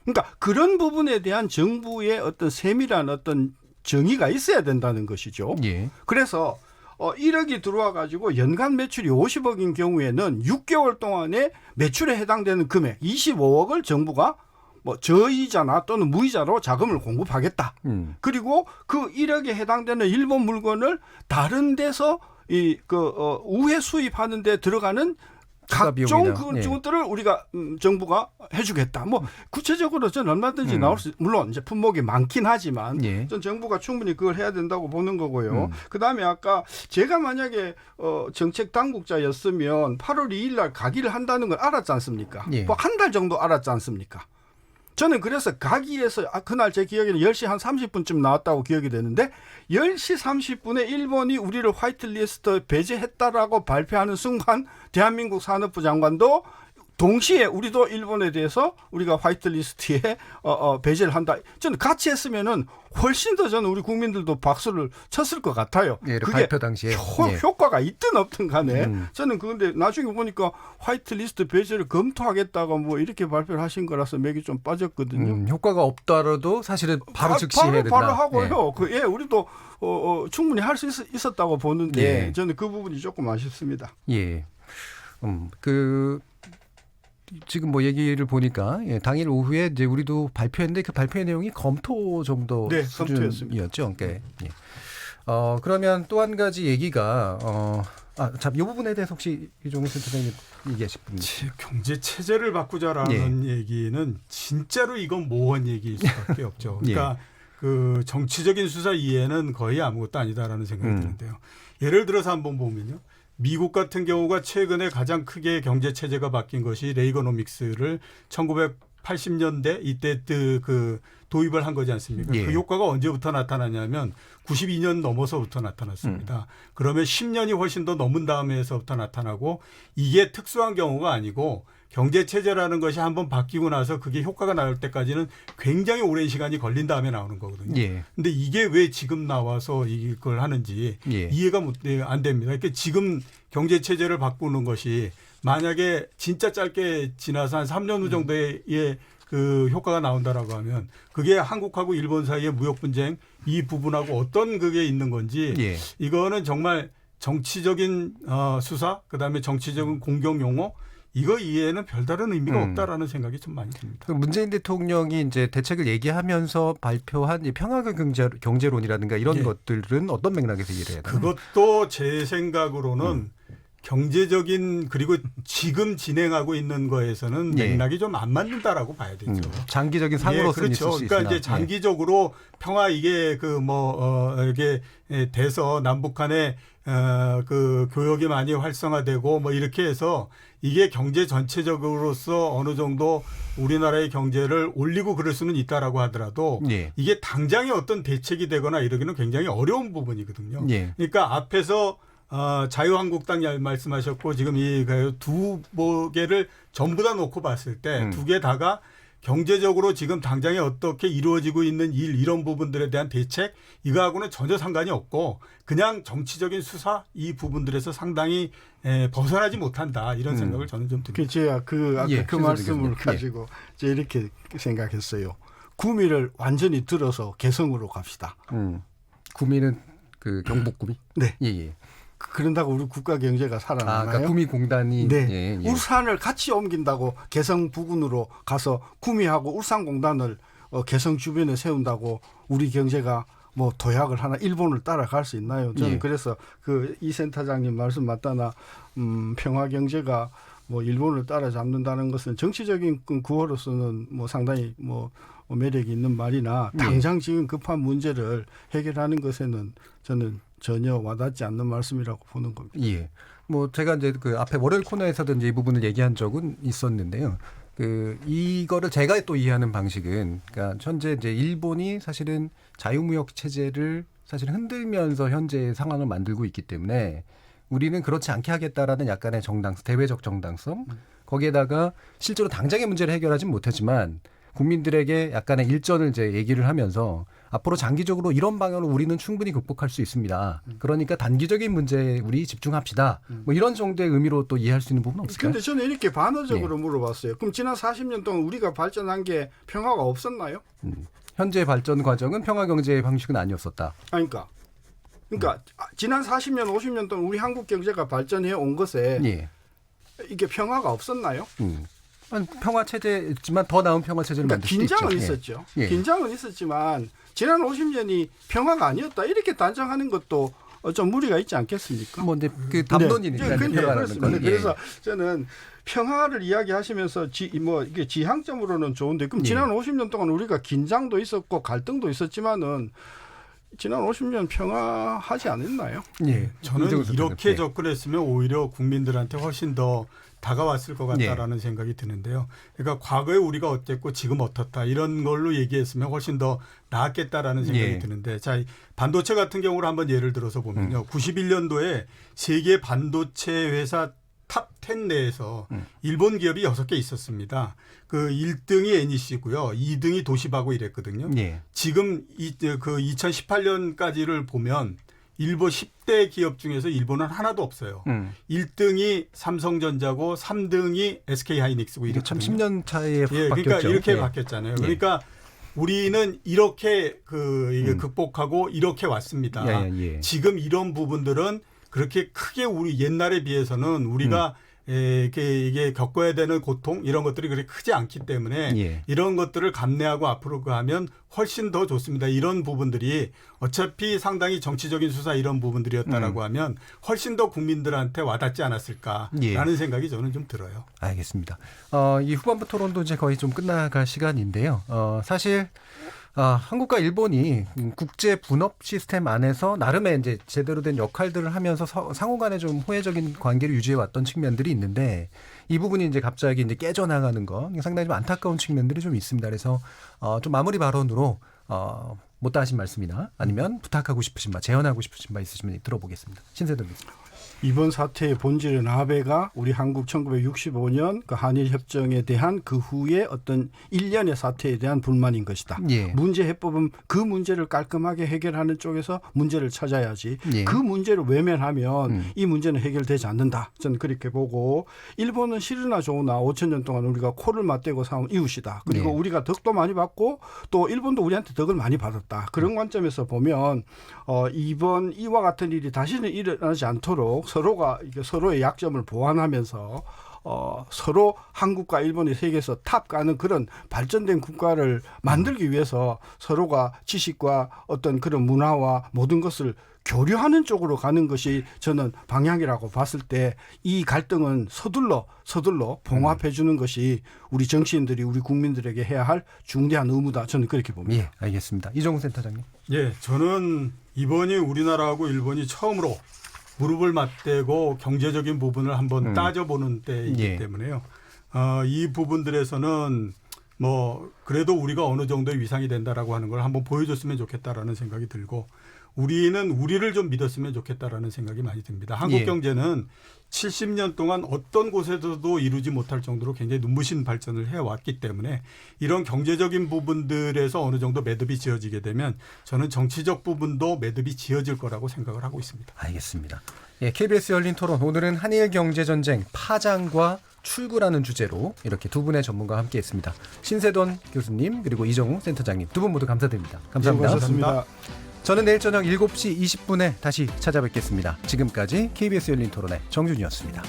H: 그러니까 그런 부분에 대한 정부의 어떤 세밀한 어떤 정의가 있어야 된다는 것이죠.
F: 예.
H: 그래서 1억이 들어와 가지고 연간 매출이 50억인 경우에는 6개월 동안에 매출에 해당되는 금액 25억을 정부가 뭐 저이자나 또는 무이자로 자금을 공급하겠다. 그리고 그 1억에 해당되는 일본 물건을 다른 데서 우회 수입하는 데 들어가는 각종 그것들을 우리가 정부가 해주겠다. 뭐 구체적으로 저는 얼마든지 나올 수, 물론 이제 품목이 많긴 하지만 전 정부가 충분히 그걸 해야 된다고 보는 거고요. 그다음에 아까 제가 만약에 정책 당국자였으면 8월 2일 날 가기를 한다는 걸 알았지 않습니까? 뭐 한 달 정도 알았지 않습니까? 저는 그래서 가기에서 그날 제 기억에는 10시 한 30분쯤 나왔다고 기억이 되는데 10시 30분에 일본이 우리를 화이트리스트 배제했다라고 발표하는 순간 대한민국 산업부 장관도 동시에 우리도 일본에 대해서 우리가 화이트리스트에 배제를 한다. 저는 같이 했으면은 훨씬 더 저는 우리 국민들도 박수를 쳤을 것 같아요.
F: 예,
H: 그게
F: 발표 당시에
H: 효과가 있든 없든 간에 저는 그런데 나중에 보니까 화이트리스트 배제를 검토하겠다고 뭐 이렇게 발표를 하신 거라서 맥이 좀 빠졌거든요.
F: 효과가 없더라도 사실은 바로 즉시 해야 된다.
H: 바로 하고요. 우리도 충분히 할 수 있었다고 보는데 저는 그 부분이 조금 아쉽습니다.
F: 예. 지금 뭐 얘기를 보니까 당일 오후에 이제 우리도 발표했는데 그 발표의 내용이 검토 정도 수준이었죠. 그러니까, 그러면 또 한 가지 얘기가 이 부분에 대해서 혹시 이종훈 센터장님 얘기하실 분?
J: 경제 체제를 바꾸자라는 얘기는 진짜로 이건 모호한 얘기일 수밖에 없죠. 그러니까 그 정치적인 수사 이해는 거의 아무것도 아니다라는 생각이 드는데요. 예를 들어서 한번 보면요. 미국 같은 경우가 최근에 가장 크게 경제 체제가 바뀐 것이 레이거노믹스를 1980년대 이때 그 도입을 한 거지 않습니까? 그 효과가 언제부터 나타나냐면 92년 넘어서부터 나타났습니다. 그러면 10년이 훨씬 더 넘은 다음에서부터 나타나고 이게 특수한 경우가 아니고 경제 체제라는 것이 한번 바뀌고 나서 그게 효과가 나올 때까지는 굉장히 오랜 시간이 걸린 다음에 나오는 거거든요. 근데 이게 왜 지금 나와서 이걸 하는지 이해가 안 됩니다. 그러니까 지금 경제 체제를 바꾸는 것이 만약에 진짜 짧게 지나서 한 3년 후 정도의 그 효과가 나온다라고 하면 그게 한국하고 일본 사이의 무역 분쟁 이 부분하고 어떤 그게 있는 건지 이거는 정말 정치적인 수사 그다음에 정치적인 공격 용어 이거 이해에는 별다른 의미가 없다라는 생각이 좀 많이 듭니다.
F: 문재인 대통령이 이제 대책을 얘기하면서 발표한 이 평화적 경제론이라든가 이런 것들은 어떤 맥락에서 이해를 해야 되나요?
J: 그것도 제 생각으로는 경제적인 그리고 지금 진행하고 있는 거에서는 맥락이 좀 안 맞는다라고 봐야 되죠.
F: 장기적인 상으로서
J: 그렇죠.
F: 있을 수
J: 그러니까
F: 있으나.
J: 이제 장기적으로 평화 이게 이렇게 돼서 남북 간에 그 교역이 많이 활성화되고 뭐 이렇게 해서 이게 경제 전체적으로서 어느 정도 우리나라의 경제를 올리고 그럴 수는 있다라고 하더라도 이게 당장의 어떤 대책이 되거나 이러기는 굉장히 어려운 부분이거든요. 그러니까 앞에서 자유한국당 말씀하셨고 지금 이 두 개를 전부 다 놓고 봤을 때 두 개 다가 경제적으로 지금 당장에 어떻게 이루어지고 있는 이런 부분들에 대한 대책 이거하고는 전혀 상관이 없고 그냥 정치적인 수사 이 부분들에서 상당히 벗어나지 못한다 이런 생각을 저는 좀 듭니다.
H: 제가 그 말씀을 가지고 제가 이렇게 생각했어요. 구미를 완전히 들어서 개성으로 갑시다.
F: 구미는 그 경북 구미?
H: 네. 그런다고 우리 국가 경제가 살아나나요?
F: 그러니까 구미공단이
H: 울산을 같이 옮긴다고 개성 부근으로 가서 구미하고 울산공단을 개성 주변에 세운다고 우리 경제가 뭐 도약을 하나 일본을 따라갈 수 있나요? 저는 그래서 그 이 센터장님 말씀 맞다나 평화 경제가 뭐 일본을 따라잡는다는 것은 정치적인 구호로서는 뭐 상당히 뭐 매력이 있는 말이나 당장 지금 급한 문제를 해결하는 것에는 저는 전혀 와닿지 않는 말씀이라고 보는 겁니다.
F: 뭐 제가 이제 그 앞에 월요일 코너에서도 이제 이 부분을 얘기한 적은 있었는데요. 이거를 제가 또 이해하는 방식은 그러니까 현재 이제 일본이 사실은 자유무역 체제를 사실 흔들면서 현재의 상황을 만들고 있기 때문에 우리는 그렇지 않게 하겠다라는 약간의 대외적 정당성 거기에다가 실제로 당장의 문제를 해결하진 못하지만 국민들에게 약간의 일전을 이제 얘기를 하면서 앞으로 장기적으로 이런 방향으로 우리는 충분히 극복할 수 있습니다. 그러니까 단기적인 문제에 우리 집중합시다. 뭐 이런 정도의 의미로 또 이해할 수 있는 부분은 없을까요?
H: 그런데 저는 이렇게 반어적으로 물어봤어요. 그럼 지난 40년 동안 우리가 발전한 게 평화가 없었나요?
F: 현재 발전 과정은 평화 경제의 방식은 아니었었다.
H: 그러니까 지난 40년, 50년 동안 우리 한국 경제가 발전해 온 것에 이게 평화가 없었나요?
F: 평화 체제지만 더 나은 평화 체제를
H: 그러니까
F: 만들 수도 있죠.
H: 긴장은
F: 예.
H: 있었죠.
F: 예.
H: 긴장은 있었지만 지난 50년이 평화가 아니었다 이렇게 단정하는 것도 좀 무리가 있지 않겠습니까?
F: 뭐 근데 그 담론이니까
H: 네.
F: 평화라는
H: 그렇습니다.
F: 건. 예.
H: 그래서 저는 평화를 이야기하시면서 이게 지향점으로는 좋은데 그럼 지난 50년 동안 우리가 긴장도 있었고 갈등도 있었지만은 지난 50년 평화하지 않았나요?
F: 예.
J: 저는 이렇게
F: 예.
J: 접근했으면 오히려 국민들한테 훨씬 더 다가왔을 것 같다라는 생각이 드는데요. 그러니까 과거에 우리가 어땠고 지금 어떻다 이런 걸로 얘기했으면 훨씬 더 나았겠다라는 생각이 드는데 자, 반도체 같은 경우를 한번 예를 들어서 보면요. 91년도에 세계 반도체 회사 탑 10 내에서 일본 기업이 6개 있었습니다. 그 1등이 NEC고요. 2등이 도시바고 이랬거든요.
F: 예.
J: 지금 그 2018년까지를 보면 일본 10대 기업 중에서 일본은 하나도 없어요. 1등이 삼성전자고 3등이 SK하이닉스고
F: 이게 참
J: 이랬거든요.
F: 10년 차이에
J: 예,
F: 바뀌었죠.
J: 그러니까 이렇게
F: 예.
J: 바뀌었잖아요. 그러니까 우리는 이렇게 이게 극복하고 이렇게 왔습니다.
F: 예.
J: 지금 이런 부분들은 그렇게 크게 우리 옛날에 비해서는 우리가 이게 겪어야 되는 고통 이런 것들이 그렇게 크지 않기 때문에 이런 것들을 감내하고 앞으로 가면 훨씬 더 좋습니다. 이런 부분들이 어차피 상당히 정치적인 수사 이런 부분들이었다라고 하면 훨씬 더 국민들한테 와닿지 않았을까라는 생각이 저는 좀 들어요.
F: 알겠습니다. 이 후반부 토론도 이제 거의 좀 끝나갈 시간인데요. 사실 한국과 일본이 국제 분업 시스템 안에서 나름의 이제 제대로 된 역할들을 하면서 상호간에 좀 호혜적인 관계를 유지해 왔던 측면들이 있는데 이 부분이 이제 갑자기 이제 깨져나가는 거 상당히 좀 안타까운 측면들이 좀 있습니다. 그래서 좀 마무리 발언으로 못다 하신 말씀이나 아니면 부탁하고 싶으신 바, 제언하고 싶으신 바 있으시면 들어보겠습니다. 신세돈 교수님.
H: 이번 사태의 본질은 아베가 우리 한국 1965년 그 한일 협정에 대한 그 후에 어떤 일련의 사태에 대한 불만인 것이다. 문제 해법은 그 문제를 깔끔하게 해결하는 쪽에서 문제를 찾아야지. 그 문제를 외면하면 이 문제는 해결되지 않는다. 저는 그렇게 보고 일본은 싫으나 좋으나 5천 년 동안 우리가 코를 맞대고 사온 이웃이다. 그리고 우리가 덕도 많이 받고 또 일본도 우리한테 덕을 많이 받았다. 그런 관점에서 보면 이번 이와 같은 일이 다시는 일어나지 않도록 서로가 서로의 약점을 보완하면서 서로 한국과 일본이 세계에서 탑 가는 그런 발전된 국가를 만들기 위해서 서로가 지식과 어떤 그런 문화와 모든 것을 교류하는 쪽으로 가는 것이 저는 방향이라고 봤을 때 이 갈등은 서둘러 봉합해 주는 것이 우리 정치인들이 우리 국민들에게 해야 할 중대한 의무다. 저는 그렇게 봅니다.
F: 예, 알겠습니다. 이종훈 센터장님.
J: 예, 저는 이번이 우리나라하고 일본이 처음으로 무릎을 맞대고 경제적인 부분을 한번 따져보는 때이기 때문에요. 이 부분들에서는 뭐 그래도 우리가 어느 정도의 위상이 된다라고 하는 걸 한번 보여줬으면 좋겠다라는 생각이 들고 우리는 우리를 좀 믿었으면 좋겠다라는 생각이 많이 듭니다. 한국 경제는 70년 동안 어떤 곳에서도 이루지 못할 정도로 굉장히 눈부신 발전을 해왔기 때문에 이런 경제적인 부분들에서 어느 정도 매듭이 지어지게 되면 저는 정치적 부분도 매듭이 지어질 거라고 생각을 하고 있습니다.
F: 알겠습니다. 예, KBS 열린 토론 오늘은 한일 경제전쟁 파장과 출구라는 주제로 이렇게 두 분의 전문가와 함께했습니다. 신세돈 교수님 그리고 이정우 센터장님 두 분 모두 감사드립니다. 감사합니다.
H: 수고하셨습니다.
F: 저는 내일 저녁 7시 20분에 다시 찾아뵙겠습니다. 지금까지 KBS 열린 토론의 정준이었습니다.